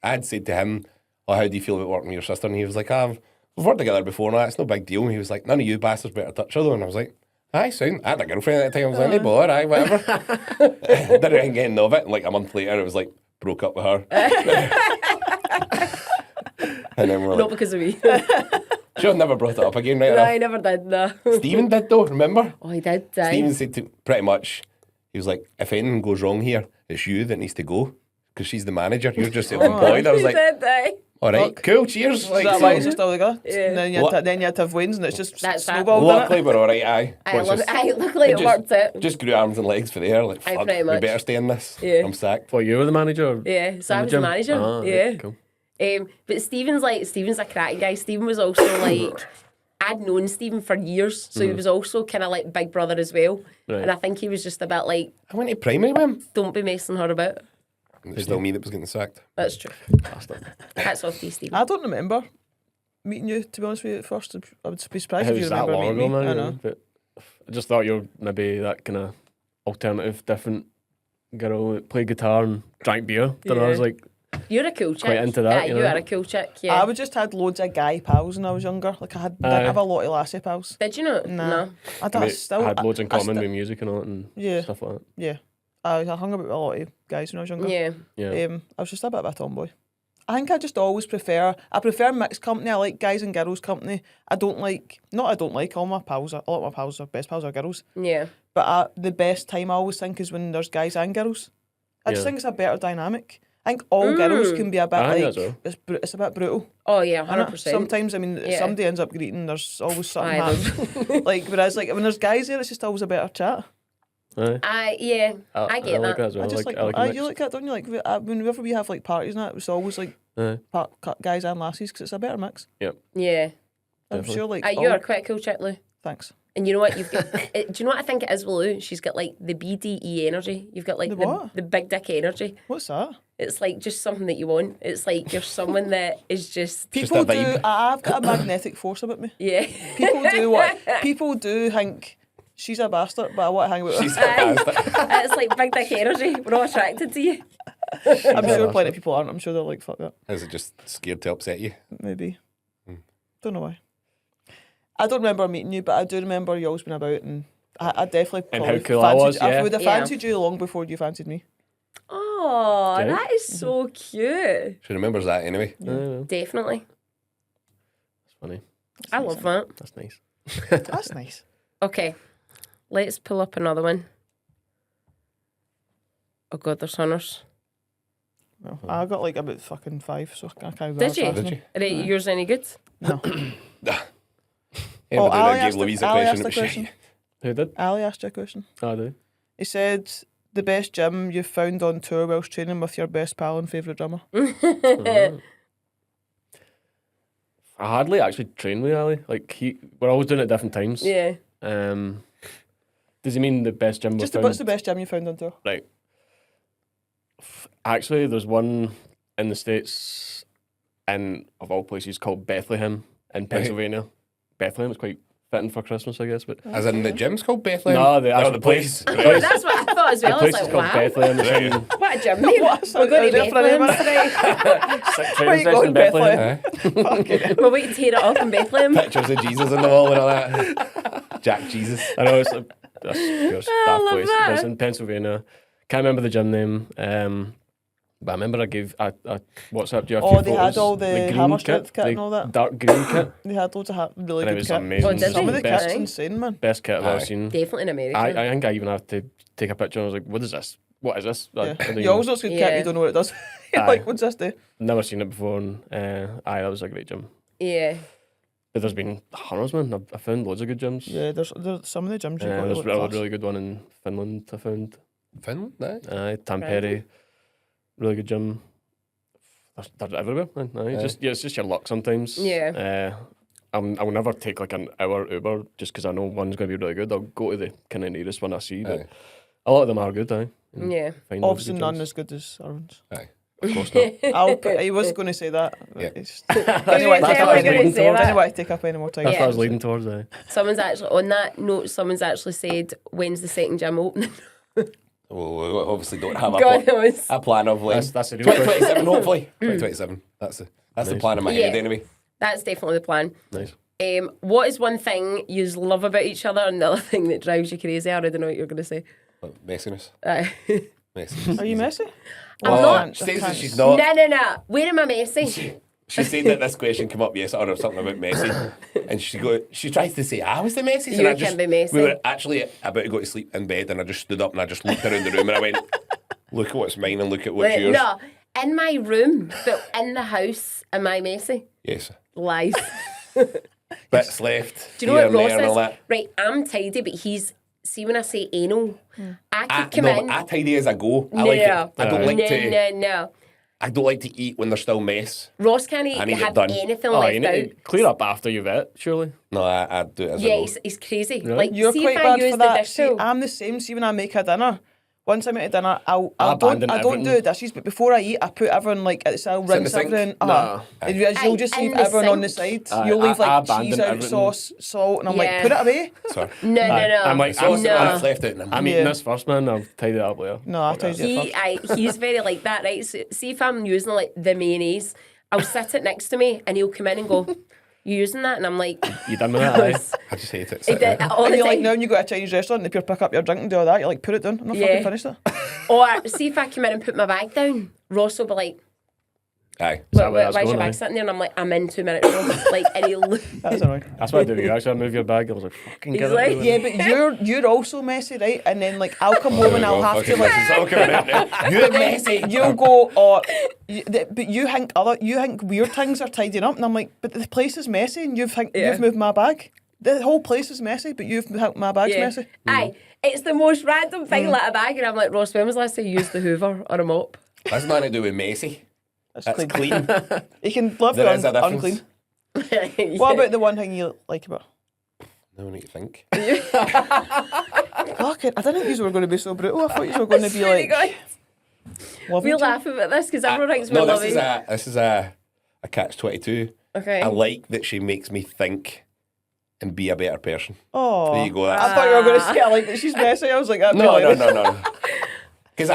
I'd said to him, oh, how do you feel about working with your sister? And he was like, we've worked together before now, it's no big deal. And he was like, none of you bastards better touch her though. And I was like, aye, sound. I had a girlfriend at the time. I was like, no bother, aye, whatever. Didn't think anything of it. And like a month later, it was like, broke up with her. And then we're Not like, because of me. Sean never brought it up again, right? No, I never did, no. Stephen did though, remember? Oh, he did, Stephen said to pretty much, he was like, if anything goes wrong here, it's you that needs to go. Because she's the manager, you're just self-employed. I was He like, did, aye. all right, cool, cheers. Like, Is that why it's just all together? Yeah. And then you had to have wins and it's just That's that. snowballed, innit? luckily we're all right, aye. I Well, it's love just- it. Aye, luckily it just- worked out. Just grew arms and legs for there. Like, Aye, fuck, pretty we much. better stay in this. Yeah. I'm sacked. Well, you were the manager? Yeah, so in I was gym? the manager. Ah, right, yeah. cool. But Stephen's a cracking guy. Stephen was also like, I'd known Stephen for years, so he was also kind of like big brother as well. Right. And I think he was just a bit like, I went to primary with him. don't be messing her about. And it's still me that was getting sacked. That's true. Bastard. That's off to you, Stephen. I don't remember meeting you, to be honest with you, at first. I would be surprised It if you was that remember long meeting ago, me. man. I know. But I just thought you were maybe that kind of alternative, different girl that played guitar and drank beer. Don't know, I was Yeah. like, You're a cool chick. Quite into that, Yeah, you you know. are a cool chick, yeah. I would just had loads of guy pals when I was younger. Like I didn't Aye. have a lot of lassie pals. Did you not? Nah. No. I, don't, I mate, still I had loads in I common sti- with music and all that and Yeah. stuff like that. Yeah. I hung about with a lot of guys when I was younger. Yeah. Yeah. I was just a bit of a tomboy. I think I just always prefer mixed company. I like guys and girls company. I don't like all my pals. A lot of my pals are best pals are girls. Yeah. But the best time I always think is when there's guys and girls. I just Yeah. think it's a better dynamic. I think all girls can be a bit I think like that's all. it's a bit brutal. Oh, yeah, innit? 100%. Sometimes I mean if Yeah. somebody ends up greeting, there's always something Aye, happens. Like whereas like when there's guys there, it's just always a better chat. Aye. Yeah, I get like that. as well. I just like, I like a you mix. like that, don't you? Like whenever we have like parties and that, it's always like Aye. guys and lassies because it's a better mix. Yeah. I'm Definitely. sure like You are quite a cool chick, Lou. thanks. And you know what? You've got. Do you know what I think it is with Lou? She's got like the BDE energy. You've got like The what? the big dick energy. What's that? It's like just something that you want. It's like you're someone that is just. Just People a vibe. do. I've got a magnetic force about me. Yeah. People do think she's a bastard, but I want to hang with her. She's fantastic. It's like big dick energy. We're all attracted to you. I'm sure plenty of people aren't. I'm sure they're like, fuck that. Is it just scared to upset you? Maybe. Don't know why. I don't remember meeting you, but I do remember you always been about, and I definitely And probably how cool I was, I yeah. would have Yeah. fancied you long before you fancied me. Oh, Okay. that is so cute. She remembers that anyway. That's Definitely. funny. I love that. That's nice. That's nice. Okay, let's pull up another one. Oh God, there's hunters. Well, I got like about fucking 5, so I can't. Did you? Did you? Are yours any good? Anybody Ali that asked gave Louise a Ali question asked that a was question. shit. Who did? Ali asked you a question. I do. He said, the best gym you've found on tour whilst training with your best pal and favourite drummer. I hardly actually train with Ali. Like we're always doing it at different times. Yeah. Does he mean the best gym we've Just found? what's the best gym you found on tour? Right. Actually, there's one in the States, and of all places, called Bethlehem in Pennsylvania. Bethlehem is quite fitting for Christmas, I guess. But As in the gym's called Bethlehem? no, the actual the place. That's what I thought. thought as The well. I was place is like, called wow, Bethlehem. It's in what a gym name. What's We're going to that? Is it for a name? Bethlehem today. sick Where training you session going, in Bethlehem. Fucking We're waiting to tear it up in Bethlehem. Pictures of Jesus on the wall and all that. Jack Jesus. I know it's like that's pure I staff love place. that. But it's in Pennsylvania. Can't remember the gym name. But I remember I WhatsApped you a few Oh, they photos. had all the green hammer strength kit the and all that. dark green kit. They had loads of really And it good was kit. amazing. Oh, did Some of they? the kit's Aye. insane, man. Best kit I've ever Aye. seen. Definitely in America. I think I even had to take a picture and I was like, what is this? What is this? I Yeah. didn't You even- always know it's good kit, Yeah. you don't know what it does. You're Aye. like, what's this do? never seen it before. And that was a great gym. Yeah. But there's been hundreds, man. I found loads of good gyms. Yeah, there's some of the gyms you've got. There's look a class. really good one in Finland I found. Finland, no? Tampere. Really good gym. They're everywhere, man. It's just your luck sometimes. Yeah. I'll never take like an hour Uber just because I know one's going to be really good. I'll go to the kind of nearest one I see. But Aye. a lot of them are good, aye. And Yeah. find loads Obviously of good none gyms. as good as Irvin's. Aye. Of course not. I was going to say that. Yeah. It's, You were That's what I was definitely going leading to say towards. I that. didn't want to take up any more time. That's what I was Yeah. leading towards. Someone's actually, on that note, someone's actually said, when's the second gym opening? Well, we obviously don't have God knows. a plan of like That's the real question. 2027, hopefully. 2027. That's the Nice. plan in my head Yeah. anyway. That's definitely the plan. Nice. What is one thing you love about each other and the other thing that drives you crazy? I already know what you're going to say. But messiness. no, Are you messy? I'm not. She says that she's not. no. Where am I messy? She said that this question came up yesterday or something about messy, and she tries to say I was the messy. You can be messy. We were actually about to go to sleep in bed, and I just stood up and I just looked around the room and I went, "Look at what's mine and look at what's yours." No, in my room, but in the house, am I messy? Yes, Lies. bits left. Do you know here what and there and all Ross is? that. Right, I'm tidy, but he's... See, when I say anal, I I, could come no, in... but I tidy as I go. I no, like it. I don't like no, to. no. I don't like to eat when there's still mess. Ross can't I need it have done. anything Oh, left you need out. to clear up after you've ate, surely. No, I do it as Yeah, I go. he's crazy. Really? Like, You're see quite if I bad use for the that. dish See, towel. I'm the same. See, when I make a dinner, once I make a dinner, I abandon don't do everything. dishes, but before I eat, I put everyone like I'll in the rinse sink? everything. Nah. You'll just In leave the everyone on the sink. side. You'll leave I like abandon cheese out, everything. sauce, salt, and I'm like, Yeah. put it away. Sorry. No. I'm like, Sauce no. that's left out. I'm Yeah. eating this first, man. I'll tidy it up later. No, I tidy it first. He's very like that, right? So, see if I'm using like the mayonnaise, I'll sit it next to me and he'll come in and go, "You using that?" And I'm like, You done with that, aye? I just hate it. He did all And the you're like, time. now when you go to a Chinese restaurant, if you pick up your drink and do all that, you're like, put it down. I'm not Yeah. fucking finished it. Or see if I come in and put my bag down, Ross will be like, Aye. that where "Why's that's your going, bag aye? sitting there?" And I'm like, "I'm in 2 minutes." Ross. Like, and he'll... That's annoying. That's what I do to you. Actually, I move your bag. I was like, fucking get He's it. like, do it. Yeah, but you're also messy, right? And then like I'll come home and I'll have to like. You're messy. You'll go, oh, but you think weird things are tidying up, and I'm like, but the place is messy, and you've moved my bag. The whole place is messy, but you've think my bag's messy. Aye, it's the most random thing, like a bag, and I'm like, Ross, when was the last time you used the Hoover or a mop? That's nothing to do with messy. That's That's clean. clean. You can live There with is a difference. unclean. What about the one thing you like about? No need to think. Fuck it, I didn't think you were going to be so brutal. I thought you were going to be like loving We'll each other. laugh about this because everyone thinks we're No, loving. this is a catch-22. Okay. I like that she makes me think and be a better person. Oh, There you go. I thought you were going to say I like that she's messy. I was like, that'd be No. hilarious. Because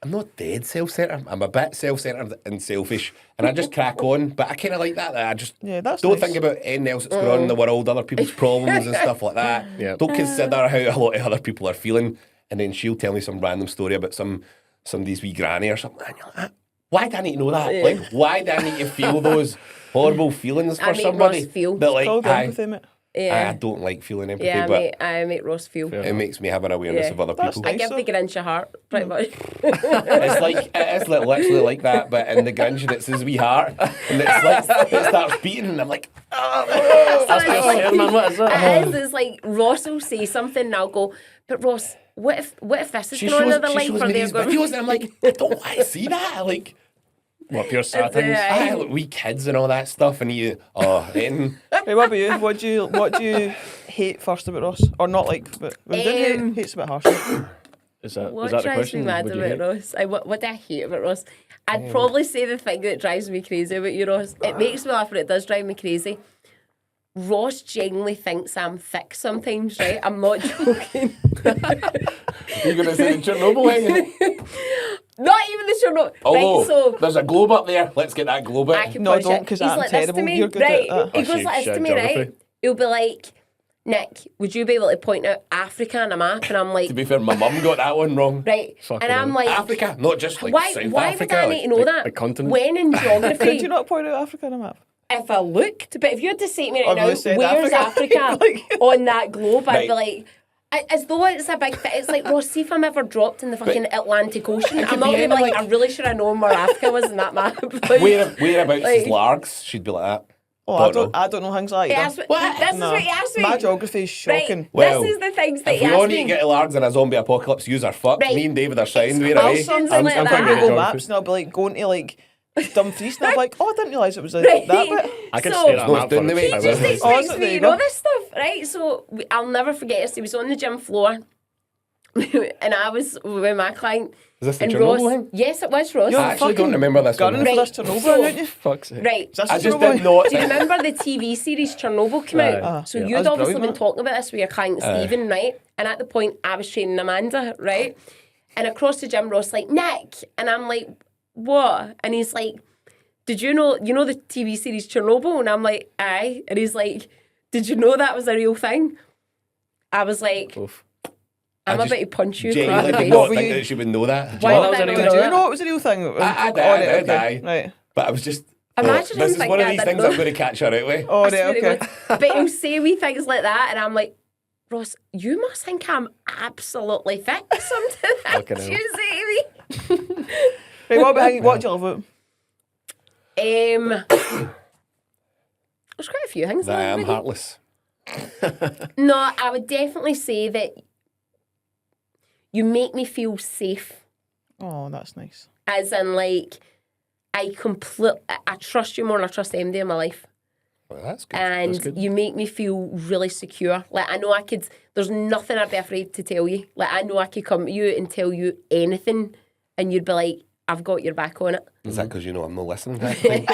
I'm not dead self-centered. I'm a bit self-centered and selfish, and I just crack on. But I kind of like that. I just Yeah, that's don't nice. think about anything else that's going on in the world, other people's problems and stuff like that. Yeah. Don't consider how a lot of other people are feeling. And then she'll tell me some random story about somebody's wee granny or something. And you're like, why do I need to know that? Like, why do I need to feel those horrible feelings for make somebody? Ross feel. That, like, Called I empathy, mate. Yeah. I don't like feeling empathy, Yeah, but I make Ross feel. Fair. it makes me have an awareness Yeah. of other That's people. I give so- the Grinch a heart, pretty much. It's like it is literally like that, but in the Grinch, it's his wee heart, and it's like it starts beating, and I'm like, That's what you're saying, man. What is that? It is. It's like Ross will say something, and I'll go, "But Ross, what if this is going on in their life, shows or me they're these going?" videos, and I'm like, I don't want to see that. Like, What, pure sad things? I like wee kids and all that stuff, and then Hey, what about you? What do you hate first about Ross, or not like? But we don't hate. Hate's a bit harsh. Is that What the drives question? me mad What do you about hate? Ross? What do I hate about Ross? I'd probably say the thing that drives me crazy about you, Ross. It makes me laugh, but it does drive me crazy. Ross genuinely thinks I'm thick sometimes, right? I'm not joking. You're going to say the Chernobyl hanging? Not even the Chernobyl. Oh, Right, so there's a globe up there. Let's get that globe I out. can No, punch don't, it. 'cause He's I'm like this to terrible. me, You're good at right? that. He Oh, goes she like this to shared me, right? geography. He'll be like, Nick, would you be able to point out Africa on a map? And I'm like, To be fair, my mum got that one wrong. right. Fucking And I'm hell. like, Africa, not just like why South would Africa. I like, need to know that? the continent. When in Could geography, you not point out Africa on a map? if I looked, but if you had to say to me right I've now, always said where's Africa. Africa Like- on that globe, I'd be Right. like, as though it's a big thing. It's like, Ross, see if I'm ever dropped in the fucking Atlantic Ocean. I'm not be going to be like, like- I really should have known where Africa was in that map. Like, Whereabouts Like- is Largs? She'd be like that. Oh, I don't know things like he that. asked me, What? this is No. what he asked me. My geography is shocking. Right, Well, this is the things that If he we all asked need to me. get to Largs in a zombie apocalypse, use our fuck. Right. Me and David are signed. We're I'll away. send I'm like quite that. good at Google geography. Maps and I'll be like going to like Dumfries and I'm like, oh, I didn't realise it was Right. that bit. I could So- stare at a No, map it's down for the way. hours. Just Oh, expects is it? me There to you know go. this stuff, right? So I'll never forget this. He was on the gym floor, and I was with my client. Is this the and Chernobyl Ross, thing? yes, it was Ross. You're I actually don't fucking remember this one. gunning for this Chernobyl, So- aren't you? Fuck's sake. Right. Is this I just Chernobyl? did not. Do you remember the TV series Chernobyl came out? Aye. So Yeah. you'd That's obviously brilliant, been talking about this with your client Stephen, right? And at the point I was training Amanda, right? And across the gym, Ross like, Nick, and I'm like, what? And he's like, did you know the TV series Chernobyl? And I'm like, aye. And he's like, did you know that was a real thing? I was like, Oof. I'm I about to punch you across Genuinely the did face. not Were think you- that she would know that. Why Well, would that I was know a Did real- you know it was a real thing? I did, Oh, right, I okay. did, Right. But I was just. Imagine this him is think one of I these didn't things know. I'm going to catch her out with. Oh, I right, swear to okay. God. But he'll say wee things like that, and I'm like, Ross, you must think I'm absolutely thick. Something that Fucking hell. you say to me. Right, what do you love about him? There's quite a few things. That I am really. heartless. No, I would definitely say that you make me feel safe. Oh, that's nice. As in, like, I trust you more than I trust MD in my life. Well, that's good. And good. you make me feel really secure. Like, I know I could, there's nothing I'd be afraid to tell you. Like, I know I could come to you and tell you anything, and you'd be like, I've got your back on it. Is that because you know I'm not listening? half the time?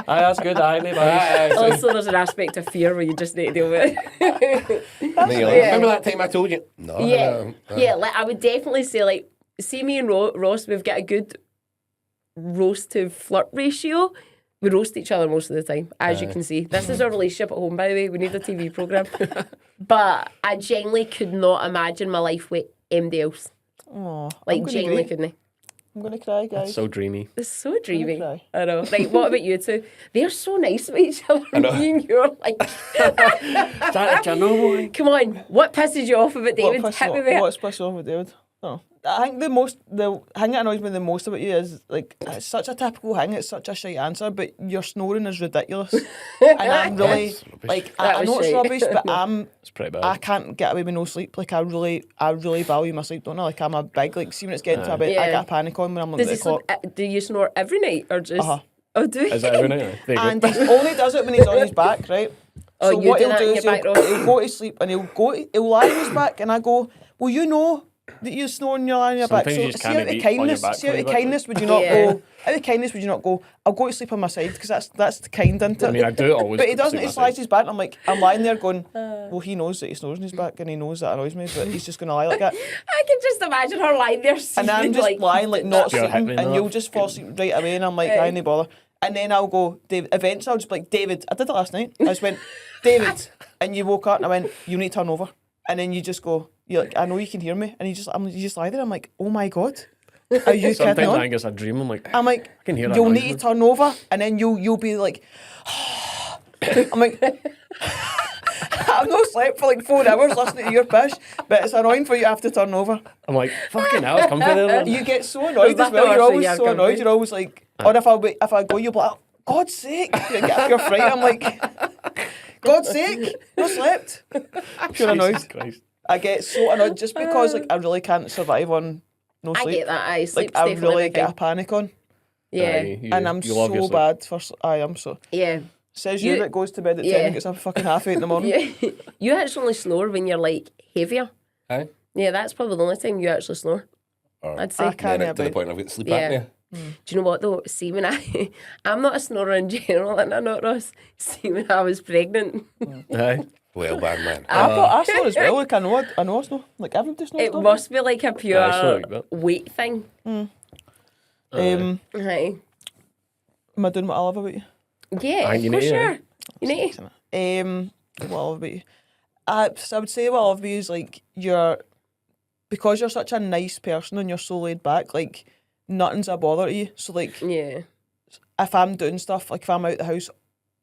Aye, that's good. Aye, mate. Aye. Also, there's an aspect of fear where you just need to deal with it. And then you're like, remember that time I told you? No. Yeah, no. yeah. Like I would definitely say, like, see me and Ross, we've got a good roast to flirt ratio. We roast each other most of the time, as you can see. This is our relationship at home, by the way. We need a TV program, but I genuinely could not imagine my life with anybody else. Oh, Like, genuinely couldn't. I'm gonna cry, guys. So dreamy. It's so dreamy. cry. I know. Right, what about you two? They're so nice with each other. know. Me and you're like, Is that a Chernobyl? come on, what pisses you off about David? Hit me with it. What's pissed off with David? Oh. I think the thing that annoys me the most about you is like it's such a typical thing, it's such a shite answer, but your snoring is ridiculous. And I'm really That's rubbish. like That I was know it's shite. rubbish, but It's pretty bad. I can't get away with no sleep. Like I really value my sleep, don't I? Like I'm a big like see when it's getting to a bit, I Yeah. get a panic on when I'm Does looking he at the clock. sleep, do you snore every night or just? Uh-huh. Oh, do you? Is that every night? Aye. There you And go. he only does it when he's on his back, right? Oh, So you what do he'll that do in is your back, he'll Ross? go to sleep and he'll lie on his back, and I go, well, you know that you snore and you're lying on your back. Sometimes you So just see can't out of eat on your kindness, back see out for of your kindness, would you not Yeah. go? Out of kindness, would you not go? I'll go to sleep on my side because that's the kind, isn't it? I mean, I do always. But he doesn't. sleep He my slides side. his back. And I'm like, I'm lying there going, well, he knows that he snores on his back, and he knows that annoys me, but he's just going to lie like that. I can just imagine her lying there, And I'm just like, lying, like not You're sleeping, hit me and enough. you'll just fall asleep right away. And I'm like, I ain't bother. And then I'll go, David. Eventually, I'll just be like, David. I did it last night. I just went, David, and you woke up, and I went, you need to turn over. And then you just go, you're like, I know you can hear me, and you just lie there. I'm like, oh my god, are you kidding Sometimes I on? think it's a dream. I'm like, I'm like, can hear that you'll noise, need to man. turn over, and then you'll be like, I'm like, I've not slept for like 4 hours listening to your pish, but it's annoying for you to have to turn over. I'm like, fucking hell, it's comfy there. You get so annoyed as There's well. nothing You're worse always than so you're annoyed. comfy. You're always like, or if I go, you'll be like, oh, God's sake, you get your fright. I'm like, God's sake, no slept. Pure annoyed. Jesus Christ. I get so annoyed just because like I really can't survive on no I sleep. get that. I Like sleep's I definitely really my get a thing. panic on, Yeah, and I'm you love your so sleep. bad for. I am so. yeah. Says you You- that goes to bed at 10 yeah. and gets up at fucking 8:30 in the morning. Yeah. You actually snore when you're like heavier. Aye. Yeah, that's probably the only time you actually snore. Or I'd say. I can't manic to the bed. point I've got sleep Yeah. apnea. Do you know what though? See, when I'm not a snorer in general, and I know Ross. See, when I was pregnant, Aye. Well, bad man. I snore as well. Like I know I snore. Like everybody snores. it don't must be like a pure Aye, so like that. weight thing. they? Aye. Am I doing what I love about you? Yeah, Aye, you for need to, sure. You need. What I love about you. So I would say what I love about you is like because you're such a nice person and you're so laid back, like nothing's a bother to you. So like Yeah. if I'm doing stuff, like if I'm out the house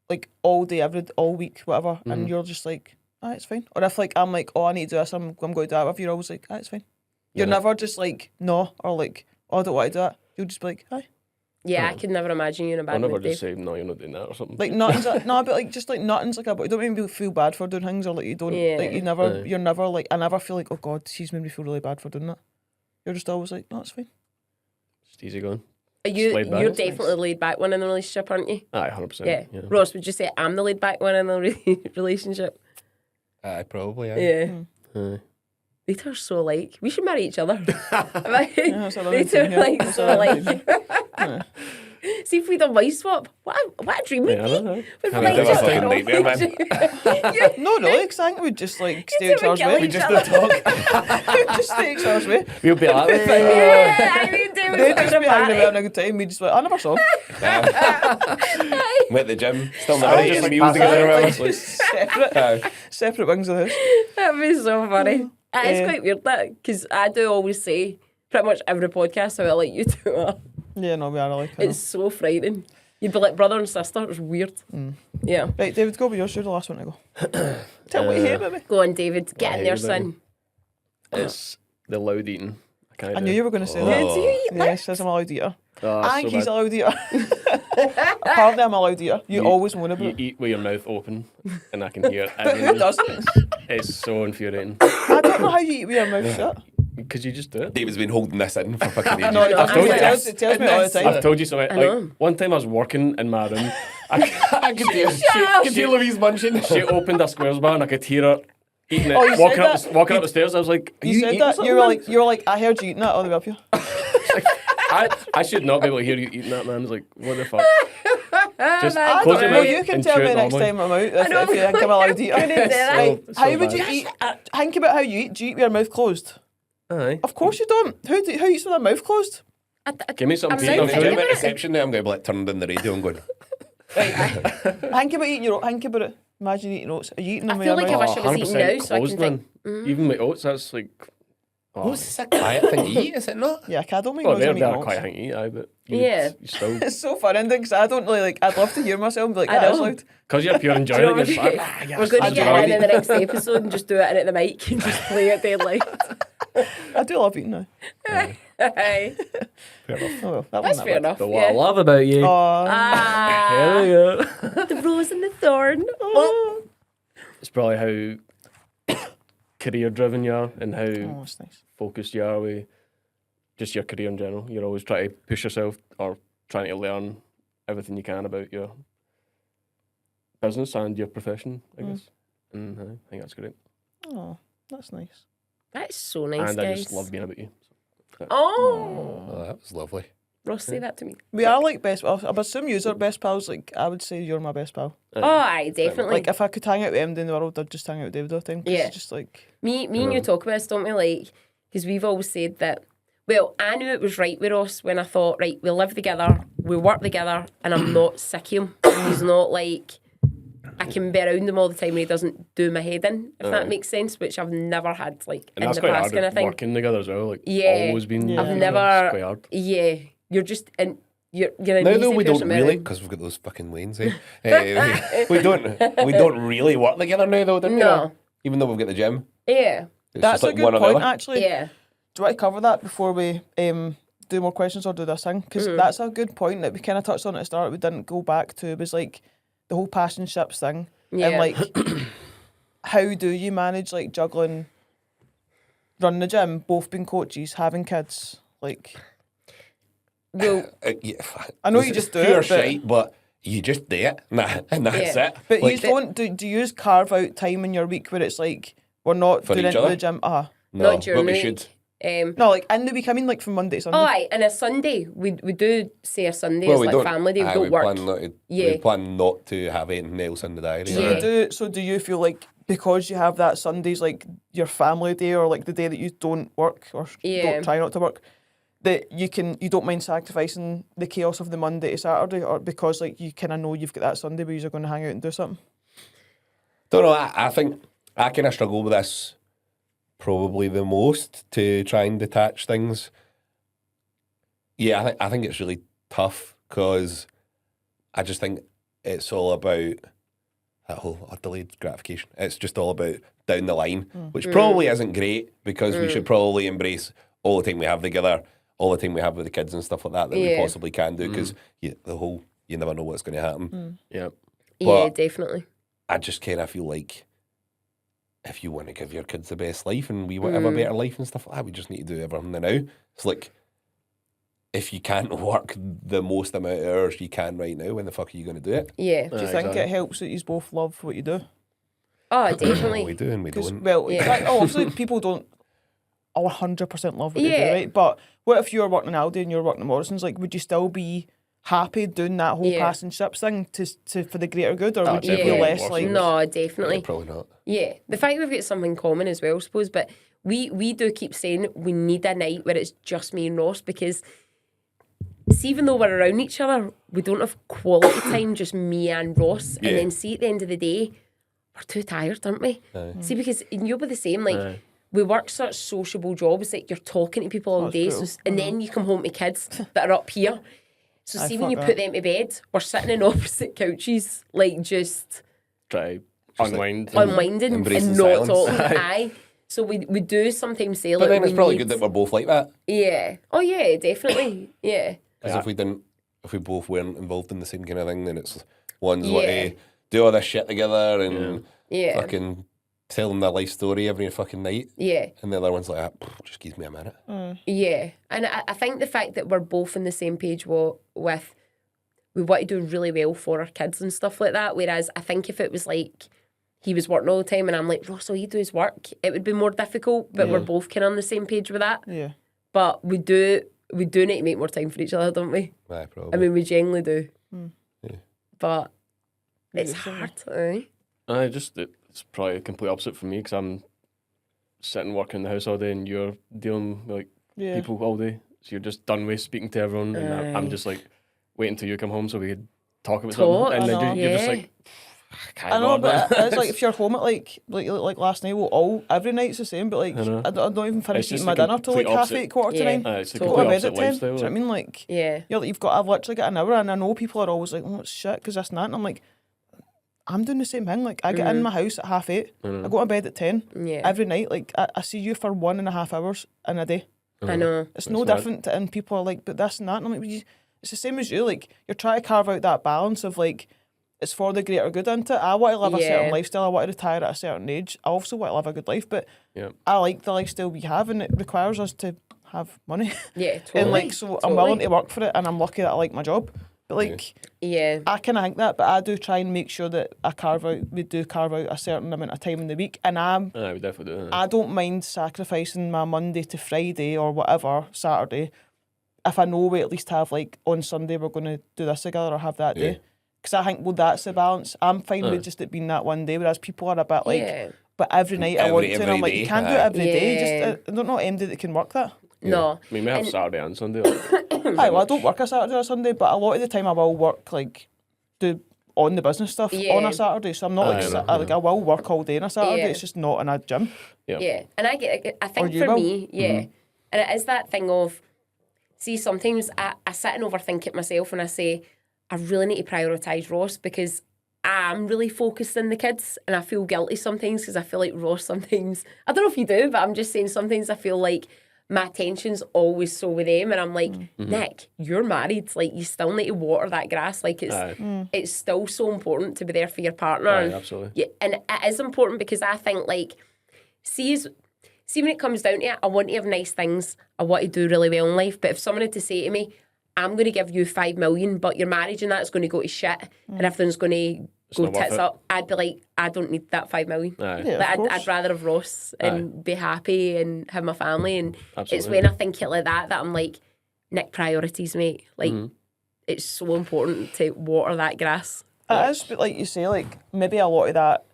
like all day, all week, whatever, and you're just like, it's fine. Or if like I'm like, oh, I need to do this, I'm going to do that. If you're always like, it's fine. You're never just like, no, or like, oh, I don't want to do that. You'll just be like, aye. Yeah, I could never imagine you in a I'll bad never mood, just Dave. say, no, you're not doing that or something. Like nothing's no, but like just like nothing's like about. Don't make me feel bad for doing things, or like you don't like you never. You're never like I never feel like, oh God, she's made me feel really bad for doing that. You're just always like, no, it's fine. Just easy going. You're laid back. definitely the laid back one in the relationship, aren't you? Aye, 100%. Yeah. Ross, would you say I'm the laid back one in the relationship? I probably. Yeah. Aye. They two are so alike. We should marry each other. That's They two are like so alike. See if we done wife swap. What a dream would Yeah, I be. know. We'd be I mean, like, that was just fucking nightmare, man. No, really, because I think we'd just like stay two each other's would way. kill each other. We'd just stay each other's way. We'll be like that. Yeah, I mean, do They'd it just for be hanging about a having a good time. We'd just be like, I never saw him. Went to the gym. Still Aye, never just just meals together. like, Like, separate wings of the house. That'd be so funny. It is Yeah. quite weird that, because I do always say pretty much every podcast how I like you two are. Yeah, no, we are alike. It's so frightening. You'd be like brother and sister. It's weird. Yeah. Right, David, go with yours. You're the last one to go. Tell what you hate about me. Go on, David. Get in hate there, about son. It's the loud eating. I knew you were going to say Did that. you eat that? Yes, says I'm a loud eater. I think so he's bad. a loud eater. Apparently, I'm a loud eater. You always moan about You it. eat with your mouth open, and I can hear it. But who doesn't? It's so infuriating. I don't know how you eat with your mouth shut. Because you just do it. David's been holding this in for fucking ages. No, it doesn't. told you It tells me all the time. I've told you something. I know. Like, one time I was working in my room. I could hear, up. could hear Louise munching. She opened a Squares bar and I could hear her eating it. Oh, you walking said up, that? walking up the stairs. I was like, are You said eating that. something, You were man? like, I heard you eating that all the way up here. I should not be able to hear you eating that, man. It's like, what the fuck? Just I close your Well, mouth you can and tell chew me it next normally. time I'm out if you think I'm a loud eater. Couldn't do that. Right, So how would you bad. eat? Think about how you eat. Do you eat with your mouth closed? Aye. Of course you don't. Who eats with their mouth closed? Give me something I'm to eat. saying I'm that feeling you it. do reception there, I'm going to be like turning down the radio and going, Think about eating your oats. Think about it. Imagine eating oats. Are you eating them I with feel your like if mouth? I should was eating 100% now, so I closed, can think. man. Even with oats, that's like. Oh. what's a quiet thing to eat, is it not? Yeah, I don't make Well, noise they're, when I'm they're eating quite oats. hangy, aye, but you, Yeah. you still. It's so fun ending because I don't really like. I'd love to hear myself and be like, I that is know. loud. Because you're pure Do you enjoying know it, what you're I just mean? like, yes, We're going to I'm get enjoying in it. the next episode and just do it in at the mic and just play it dead loud. I do love eating now. Aye. Fair enough. Oh well, that That's wasn't fair that bad. enough. But what I Yeah. love about you. Oh, Ah, There we go. the rose and the thorn. oh. It's probably how career driven you are and how Oh, that's nice. focused you are with just your career in general. You're always trying to push yourself or trying to learn everything you can about your business and your profession, I guess. And I think that's great. Oh, that's nice. That is so nice, and guys. I just love being about you. Oh, Oh, that was lovely. Ross, say that to me. We are like best. I assume you are best pals. Like I would say, you're my best pal. Oh, aye, definitely. Like if I could hang out with anybody in the world, I'd just hang out with David all the time. 'Cause Yeah. it's just like Me and you talk about this, don't we? Like, because we've always said that. Well, I knew it was right with Ross when I thought, right, we live together, we work together, and I'm not sick of him. He's not like I can be around him all the time and he doesn't do my head in, if that makes sense, which I've never had like And in that's the quite past hard kind of thing. working together as well. Like, Yeah. always been. Yeah. I've It's never. quite hard. Yeah, you're just and you're an Now easy though, we don't person to be really, around. because we've got those fucking lanes, eh? we don't really work together now though, do we? No. Even though we've got the gym. Yeah, It's that's just a like good one or the point. other. Actually, yeah. do you want to cover that before we do more questions or do this thing? Because that's a good point that we kind of touched on at the start. We didn't go back to was like the whole passion ships thing and Yeah. like how do you manage like juggling running the gym, both being coaches, having kids, like. Well, Yeah, I know this you is just do pure it, but- shite, but you just do it, and that's Yeah. it. But Like, you don't do you carve out time in your week where it's like we're not For doing each it in other? the gym? no, not during but we the should. week. No, like in the week, I mean like from Monday to Sunday. Oh, aye, and a Sunday, we do say a Sunday Well, is we like don't. family day, we aye, don't work. Plan not to, Yeah. We plan not to have anything else in the diary. Yeah. So do you feel like because you have that Sunday's like your family day or like the day that you don't work or Yeah. don't try not to work, that you don't mind sacrificing the chaos of the Monday to Saturday, or because like you kind of know you've got that Sunday where you're going to hang out and do something? Don't know. I think I kind of struggle with this probably the most, to try and detach things. Yeah, I think it's really tough because I just think it's all about that whole delayed gratification. It's just all about down the line, which probably isn't great, because we should probably embrace all the time we have together, all the time we have with the kids and stuff like that we Yeah. possibly can do, because you never know what's going to happen. Yeah. Yeah, But- definitely. I just kind of feel like if you want to give your kids the best life and we want to have a better life and stuff like that, we just need to do everything now. It's like, if you can't work the most amount of hours you can right now, when the fuck are you going to do it? Yeah. Do you think it helps that you both love what you do? Oh, Well, we definitely. do and we Because don't. well, Yeah. like, obviously people don't 100% love what they do, Yeah. right? But what if you're working in Aldi and you're working at Morrison's? Like, would you still be happy doing that whole Yeah. passing ships thing to for the greater good, or Oh, would you feel definitely less worse like? than No, Yeah, definitely. probably not. Yeah, the fact we've got something in common as well, I suppose. But we do keep saying we need a night where it's just me and Ross, because see, even though we're around each other, we don't have quality time, just me and Ross. Yeah. And then see, at the end of the day, we're too tired, aren't we? See, because you'll be the same. Like Aye. we work such sociable jobs that you're talking to people all That's day, brutal. and then you come home to kids that are up here. So Aye, see, when fuck you that. put them to bed, we're sitting in opposite couches, like just Try like unwind. unwinding embracing and not silence. talking. Aye. So we do sometimes say, But like, then it's we probably need- good that we're both like that. Yeah. Oh yeah, definitely. Yeah. Because if we both weren't involved in the same kind of thing, then it's one's want Yeah. to do all this shit together and Yeah. fucking tell them their life story every fucking night, Yeah. and the other one's like, just give me a minute. Yeah. And I think the fact that we're both on the same page with we want to do really well for our kids and stuff like that. Whereas I think if it was like he was working all the time and I'm like, Ross, all you do is work, it would be more difficult. But we're both kind of on the same page with that. Yeah. But we do need to make more time for each other, don't we? Aye, probably. I mean, we genuinely do. Yeah. But it's Yeah, hard. Aye. It's probably a complete opposite for me, because I'm sitting working in the house all day and you're dealing with like Yeah. people all day. So you're just done with speaking to everyone, and I'm Aye. just like waiting until you come home so we could talk about Talk, something. And I then know. you're just Yeah. like, can't I know, bother. but it's like if you're home at like last night, well, every night's the same. But like, I know. I don't even finish It's just eating my the dinner till like complete 8:30, quarter to Yeah. 9. It's the Totally. Go to complete bed opposite at 10. Do lifestyle. you know what I mean? Like, Yeah. you're like, I've literally got an hour, and I know people are always like, oh, it's shit because this and that. And I'm like, I'm doing the same thing. Like, I get in my house at 8:30, I go to bed at 10 Yeah. every night. Like, I see you for 1.5 hours in a day. I know. It's no mad. different. And people are like, but this and that. And I'm like, it's the same as you. Like, you're trying to carve out that balance of like, it's for the greater good, isn't it? I want to live a certain Yeah. lifestyle. I want to retire at a certain age. I also want to live a good life, but Yeah. I like the lifestyle we have, and it requires us to have money. Yeah, totally. And like, so I'm willing to work for it, and I'm lucky that I like my job. But like, Yeah. I kind of think that, but I do try and make sure that we do carve out a certain amount of time in the week, and Aye, we definitely do. I don't mind sacrificing my Monday to Friday or whatever, Saturday, if I know we at least have like on Sunday we're going to do this together or have that Yeah. day. Because I think, well, that's the balance. I'm fine with just it being that one day, whereas people are a bit like, Yeah. but every night I want to, and every I'm like, day, you can't do it aye. every day. Yeah. Just, I don't know MD that can work that. No. I mean, we have Saturday and Sunday. Like, Aye, well, I don't work a Saturday or Sunday, but a lot of the time I will work, like, do on the business stuff on Yeah. a Saturday. So I'm not Aye, like, I will work all day on a Saturday. Yeah. It's just not in a gym. Yeah. And I think you for will. me, yeah. And it is that thing of, see, sometimes I sit and overthink it myself and I say, I really need to prioritise Ross because I'm really focused on the kids and I feel guilty sometimes because I feel like Ross sometimes, I don't know if you do, but I'm just saying sometimes I feel like my attention's always so with them and I'm like, Nick, you're married. Like, you still need to water that grass. Like, it's still so important to be there for your partner. Aye, And absolutely. Yeah, and it is important because I think, like, see when it comes down to it, I want to have nice things. I want to do really well in life. But if someone had to say to me, I'm going to give you 5 million, but your marriage and that's going to go to shit and everything's going to It's go not worth tits it. up, I'd be like, I don't need that 5 million. Aye. Yeah, Like, of course. I'd rather have Ross and be happy and have my family. And it's Absolutely. when I think it like that I'm like, Nick, priorities, mate. Like, it's so important to water that grass. It is, but like you say, like maybe a lot of that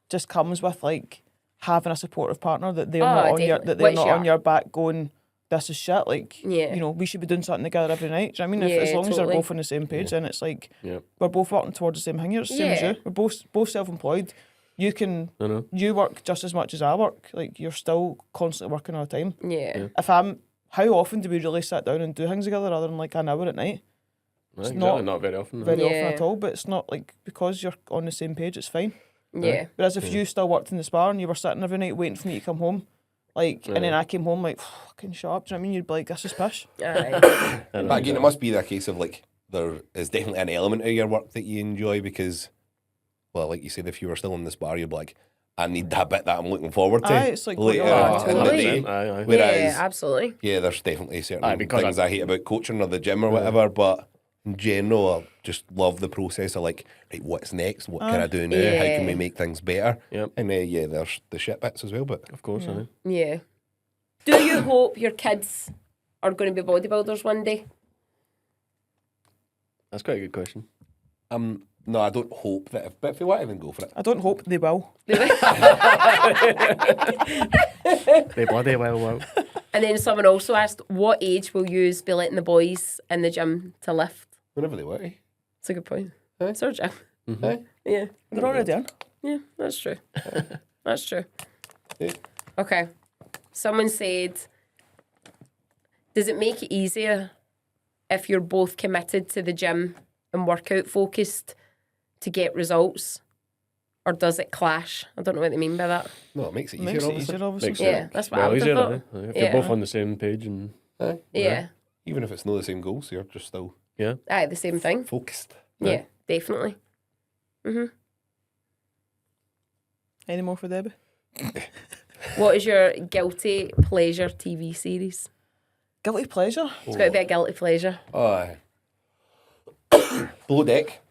just comes with like having a supportive partner that they're not on your definitely. that they're Which not you on are. your back going, this is shit. Like Yeah. you know, we should be doing something together every night. Do you know what I mean? If, as Yeah, long as they're totally. both on the same page, then it's like Yeah. we're both working towards the same thing. You're the same as Yeah. you. We're both self-employed. You can I know. you work just as much as I work. Like you're still constantly working all the time. Yeah. If I'm, how often do we really sit down and do things together other than like an hour at night? Aye, It's exactly. not Not very often. no. Very often Yeah. at all. But it's not like because you're on the same page, it's fine. Yeah. Whereas if you still worked in the spa and you were sitting every night waiting for me to come home, like, and then I came home like, fucking shut up, do you know what I mean? You'd be like, this is pish. Aye. I know, But again, it exactly. must be the case of like there is definitely an element of your work that you enjoy because, well, like you said, if you were still in this bar, you'd be like, I need that bit that I'm looking forward to Aye, it's like later going on. Oh, in the totally. day. Aye, aye. Whereas, Yeah, absolutely. yeah, there's definitely certain Aye, because things I hate about coaching or the gym or whatever, but in general, I just love the process of like, right, what's next? What can I do now? How can Yeah. we make things better? Yep. And yeah, there's the shit bits as well, but Of course, aye. Yeah. Do you hope your kids are going to be bodybuilders one day? That's quite a good question. no, I don't hope that, but if you want to even go for it. I don't hope they will. They bloody well, well. And then someone also asked, what age will you be letting the boys in the gym to lift? Whenever they want to. That's a good point. Aye. It's our gym. Aye. Yeah. They're already in. Yeah, that's true. That's true. Yeah. Okay. Someone said, does it make it easier if you're both committed to the gym and workout focused to get results? Or does it clash? I don't know what they mean by that. No, it makes it easier, Makes it obviously. easier, obviously. Makes Yeah, that's what I well would easier, have aye. thought. Aye. If Yeah. you're both on the same page and Aye. Yeah. Even if it's not the same goals, you're just still yeah. Aye, the same thing. focused. Yeah, definitely. Any more for Debbie? What is your guilty pleasure TV series? Guilty pleasure? It's got to be a guilty pleasure. Oh, aye. Below Deck.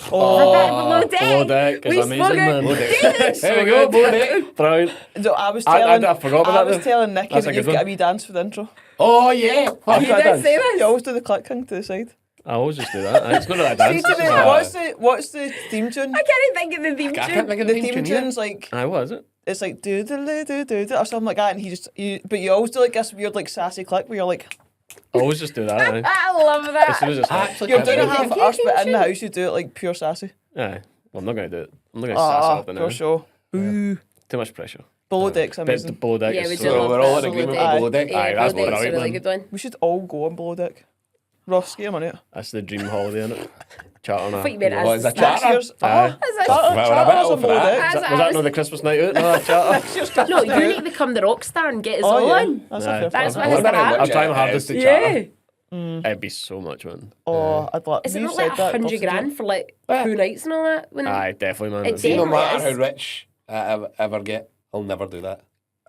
Below Deck. Below Deck is We amazing, spoke man. about- There we go, Below Deck. Brilliant. So I was I telling, forgot about I that was then. telling Nikki That's that a you've good got a one. wee dance for the intro. Oh, yeah. Oh, You did say You this? always do the click thing to the side. I always just do that. Aye, it's not that I See dance. to me, what's the theme tune? I can't think of the theme I can't tune. think of The the theme tune, yeah. tune's like, Aye, what is it? it's like do or something like that, and but you always do like this weird like sassy click where you're like, I always just do that. Aye. I love As soon that. as it's hot. Actually, you're can't doing a think of half it. us, but in the house you do it like pure sassy. Aye. Well, I'm not going to do it. I'm not going to sass it up in for there. sure. Boo. Too much pressure. Below Deck's But the amazing. Below Deck Yeah, is we do so... love we're all that. in agreement Below with Below Deck. Deck. Aye, Yeah, that's Below Deck's a brilliant, really man. good one. We should all go on Below Deck. Ross, get your money out. That's the dream holiday, innit? Charter I thought you meant Oh, as is the that start. Next charter? year's Aye. Is that- Well, we're a bit charter's on off for Below that. Deck. As Was I that was- not the Christmas night out? No, charter. No, you need to become the rock star and get us Oh all yeah, on. that's Aye. a fair That's plan. what has to Very much, happen. I'm trying my it hardest is. to charter. Yeah. It'd be so much, man. Oh, I'd like. Is it you not said like that, 100 Buffy grand for like Yeah. 2 nights and all that? When Aye, definitely, man. It's See, no definitely matter is. how rich I ever get, I'll never do that.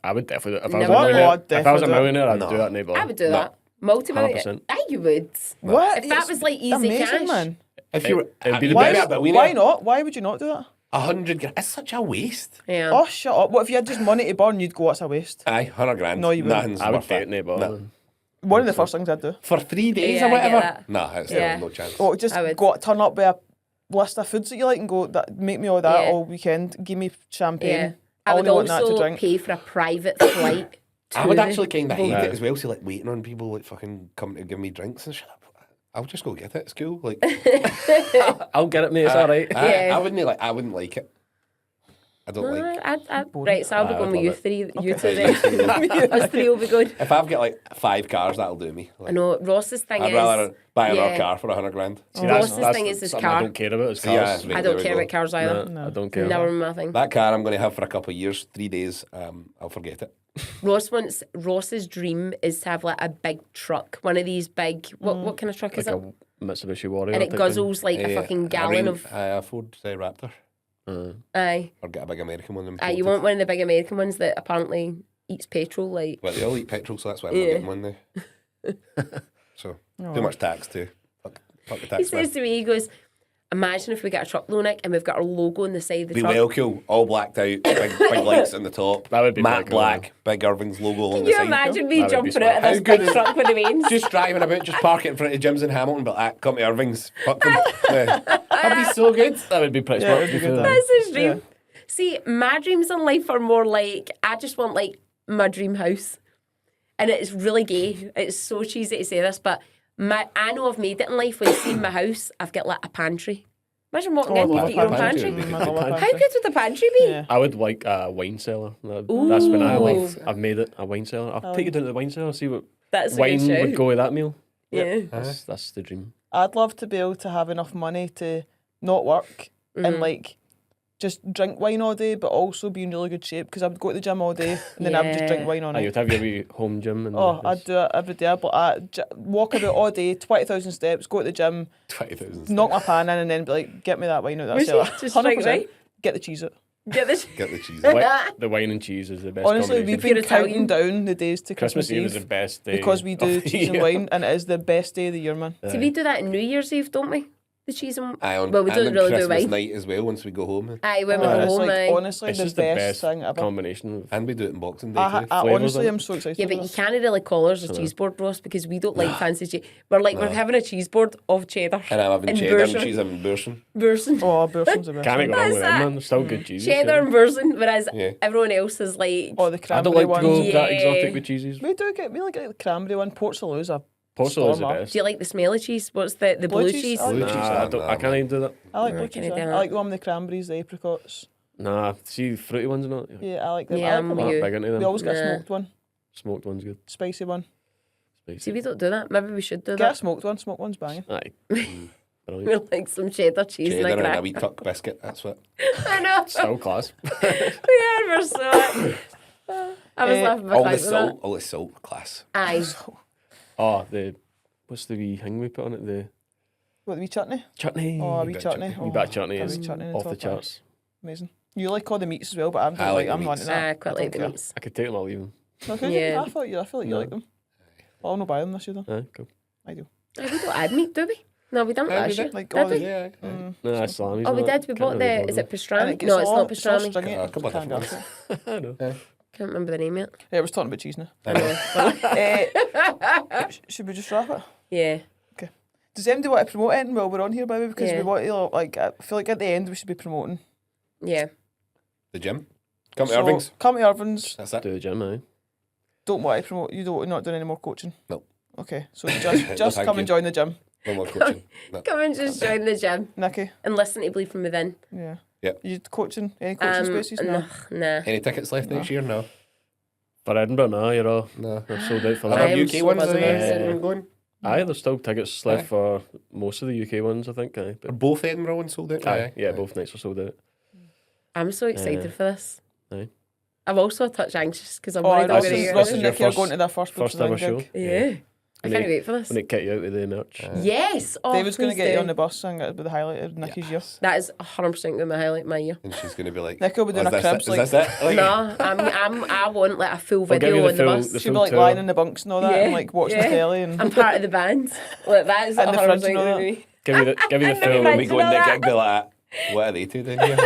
I would definitely do it. If I was Never a done it. millionaire, Oh, I'd if I was a definitely do it. millionaire, I'd No. do that, no bother. I would do No. that. Multi-million. 100%. You would. What? If that was like easy amazing, cash. man. If you were, it'd be the Why, best. why not? Why would you not do that? 100 grand. It's such a waste. Yeah. Oh, shut up. What if you had just money to burn? You'd go, what's a waste? Aye, 100 grand. No, you wouldn't. Nothing's I would worth date it. no bother. No. man. One of the first things I'd do. For 3 days Yeah, or I get whatever? that. Nah, it's Yeah. no chance. Or just I would. go turn up with a list of foods that you like and go, that make me all that Yeah. all weekend. Give me champagne. Yeah. I I would only want that to also drink. pay for a private flight. I would to actually kind of hate Aye. it as well. See, like waiting on people like fucking come to give me drinks and shit. I'll just go get it. It's cool. Like, I'll get it, mate. It's all right. Yeah. I wouldn't like it. I don't like. Right, so I'll be Aye, going I'd with you love three. You two Okay. then. Us three will be good. If I've got like 5 cars, that'll do me. I Like, know. Ross's thing I'd is. rather buy another yeah. car for 100 grand. See, Ross's thing is his something car. I don't care about is See, yeah, cars. right, I there don't we care go. about cars either. No, I don't care. Never my thing. That car I'm going to have for a couple of years, 3 days. I'll forget it. Ross's dream is to have like a big truck, one of these big. What kind of truck is Like it? a Mitsubishi Warrior. And it type thing. guzzles like a fucking gallon of. a Ford Raptor. Aye, Or get a big American one. you imported. want one of the big American ones that apparently eats petrol. Like, Well, they all eat petrol, so that's why I'm not Yeah. getting one now. So, too much tax too. Fuck the he tax man. says to me, he goes, Imagine if we get a truck though, Nick, and we've got our logo on the side of the Be truck. well cool, all blacked out, big lights on the top. That would be matte pretty cool, black, big Irving's logo on Can the you side. imagine me That would be jumping out of How this good big is- truck with the veins? Just driving about, just park it in front of gyms in Hamilton, but come to Irving's. Fuck them. Yeah. That'd be so good. That would be pretty Yeah, smart. it'd be to be good, fair. That's his dream. Yeah. See, my dreams in life are more like, I just want like my dream house. And it's really gay. It's so cheesy to say this, but I know I've made it in life when you see my house, I've got like a pantry. Imagine walking Oh, I in, you've love got your own a pantry. pantry. I love a How pantry. good would the pantry be? Yeah. I would like a wine cellar. That's when I Ooh. live. I've made it a wine cellar. I'll take you down to the wine cellar, see what That's a wine good shout. would go with that meal. Yeah. That's the dream. I'd love to be able to have enough money to not work and like just drink wine all day, but also be in really good shape because I would go to the gym all day and then I would just drink Yeah. wine all You'd night. have your wee home gym. And Oh, I'd do it every day. But walk about all day, 20,000 steps, go to the gym, 20,000. knock my pan in, and then be like, get me that wine out of that Would you? cellar. Just drink 100%. wine? Get the cheese out. Get this. Get the cheese. The wine and cheese is the best Honestly, combination. we've You're been Italian. counting down the days to Christmas Eve is the Eve best day. because we do of the cheese and year. wine, and it is the best day of the year, man. See, we do that in New Year's Eve, don't we? The cheese and... Aye, on, well, we and don't on really do Christmas wine. night as well once we go home. Aye, when we Oh, go it's home, like, aye. honestly, It's the just the best best thing ever. combination of And we do it in Boxing Day I too. flavours honestly in it. am so excited. Yeah, for but you this. can't really call ours a cheese board roast because we don't like fancy cheese. We're like, we're having a cheese board of cheddar. And I'm having and cheddar and Burson. cheese and Burson. Burson. Oh, Burson's the best. Can't one. go wrong with That's them, it. man. They're still good cheeses. Cheddar yeah. and Burson, whereas Yeah. everyone else is like... Oh, the I cranberry don't like to one. go that Yeah. exotic with cheeses. We like the cranberry one. Port Salu's a Porcelain is the stormer. best. Do you like the smelly cheese? What's the blue Blue cheese? cheese? I like Nah, blue cheese. I can't even do that. I like No, blue I cheese. can't do I that. like the one with the cranberries, the apricots. Nah, see the fruity ones or not? Yeah, I like them. Yeah, I I'm like I'm with them. you. not big into them. We always get a Nah. smoked one, Smoked one's good. spicy one. See, we don't do that. Maybe we should do Get a that. smoked one. Smoked one's banging. Aye. We Brilliant. like some cheddar cheese Cheddar and a and a crack. wee tuck biscuit. That's what. I know. Still class. Yeah, we're so... I was laughing my All the clout with that. salt. All the salt. Class. Aye. Oh, what's the wee thing we put on it? The What, the wee chutney? chutney. Oh, a wee bit of chutney. chutney. Wee bit of chutney a is wee chutney on off top the of it. charts. Amazing. You like all the meats as well, but I I'm like like the I'm not meats. into that. I quite like the don't meats. I could take them all even. care. Okay. Yeah. I feel like you No. like them. Well, I'll not buy them this year though. Aye, cool. I do. Aye, we don't add meat, do we? No, we didn't Aye, we last year. did. Like Did all the we? Yeah. No, that's salami. Oh, we did. We bought the... Is it And pastrami? it gets No, it's all- not it's all pastrami. stringy. A couple of Can't different get it. I know. Can't remember the name yet. Yeah, we're talking about cheese now. I know. Should we just wrap it? Yeah. Does anybody want to promote anything while we're on here, baby? Because Yeah. we want to, like, I feel like at the end we should be promoting. Yeah. The gym. Come to So, Irving's. Come to Irving's. That's it. Do the gym, aye. Don't want to promote. You're not doing any more coaching. No. Okay, so just thank come you. and join the gym, No more coaching. No. Come and just join the gym Nikki. and listen to Bleed From Within. Yeah. Yep. You coaching? Any coaching spaces? No. Nah. Any tickets left next year? No. For Edinburgh, no, you're all. No. They're sold out for Are that. I there am UK so ones busy. going? Aye, there's still tickets left Aye. for most of the UK ones, I think. Aye, Are but, both Edinburgh ones sold out? aye, yeah, both nights are sold out. I'm so excited for this. Aye. I'm also a touch anxious because I'm Oh, worried I'm Ross going to is- get... Ross is and your Nikki are first- going to their first First ever show. gig. Yeah. I When can't they- wait for this. When they kit you out with the merch. Yes. Oh, David's going to please get you do. on the bus and get the highlight of Nikki's year. That is 100% going to highlight my year. And she's going to be like, Nikki will be doing "Oh, is a this cribs, it? like- Is this it? Like, No, I want like a full I'll give video you the on the full- bus. the She'll be full like tour. lying in the bunks and all that and like watching the telly and I'm part of the band. Like, that is And the 100% fridge and all going that. to be. Give you the I never full, mind. we go in the know gig, they're like, what are they two doing here?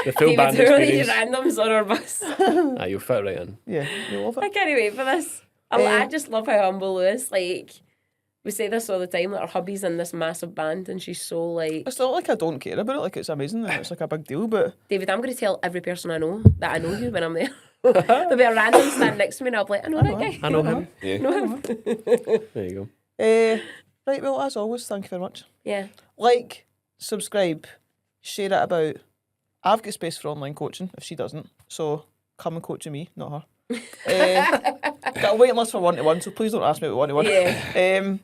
the full band David's really experience. randoms on our bus. Aye, you'll fit right in. yeah, you love I it. can't wait for this. I just love how humble Lou is. Like, we say this all the time, like, our hubby's in this massive band and she's so like, It's not like I don't care about it, like it's amazing and it's like a big deal, but David, I'm going to tell every person I know that I know you when I'm there. There'll be a random stand next to me and I'll be like, I know that guy. I know him. Yeah. Know him. There you go. right, well, as always, thank you very much. Yeah. Like, subscribe, share it about. I've got space for online coaching if she doesn't, so come and coach me, not her. Got a waiting list for one-to-one, so please don't ask me about one-to-one. Yeah.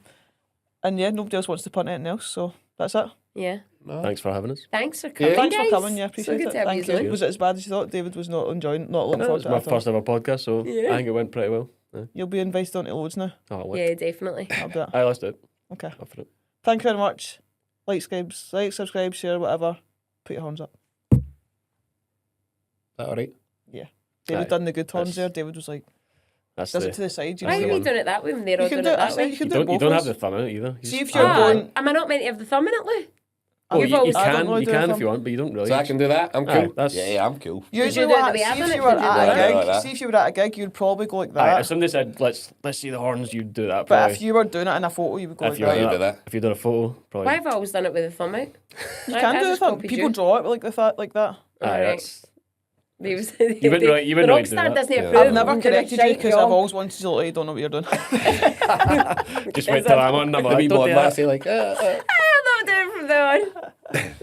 And yeah, nobody else wants to punt anything else, so that's it. Yeah. Thanks for having us. Thanks for coming, Thanks guys. for coming, yeah, appreciate so good it. To have Thank you. you. Was it as bad as you thought? David was not looking No, forward it's to my it. first ever podcast, so Yeah. I think it went pretty well. Yeah. You'll be invited on to loads now. Oh, what? Yeah, definitely. I'll do it. Aye, let's do it. Okay. Up for it. Thank you very much. Like, subscribe, share, whatever. Put your horns up. Is that all right? David Aye, done the good horns that's- there. David was like, That's does the. it to the side. You Why know? are the we one. doing it that way when they're all You can doing do it it. I that said way? you can You do it don't, you both don't ways. have the thumb out either. You See just- if you're going. Am I not meant to have the thumb in it, Lou? Well, You've you always- I don't can, really you do can it if you want, but you don't really. So I can do that. I'm Aye, cool. that's- Yeah, I'm cool. Usually, do it at what, the see if beginning? you were Did you do at that? a gig, Like that? see if you were at a gig, you'd probably go like Aye, that. if somebody said, let's see the horns, you'd do that. But Probably. if you were doing it in a photo, you would go If like you that. you were do that. if you did a photo, probably. Why have I always done it with the thumb out? You can do that. People draw it like that. Like that. Aye, Alright. that's. You wouldn't really- you wouldn't really do Rockstar that. doesn't Yeah. approve. I've never and did a corrected you shite because job. I've always wanted to look like you don't know what you're doing. Just wait till I'm on. I'm The like, wee don't blonde do man that. say like, I'll not do it from there on.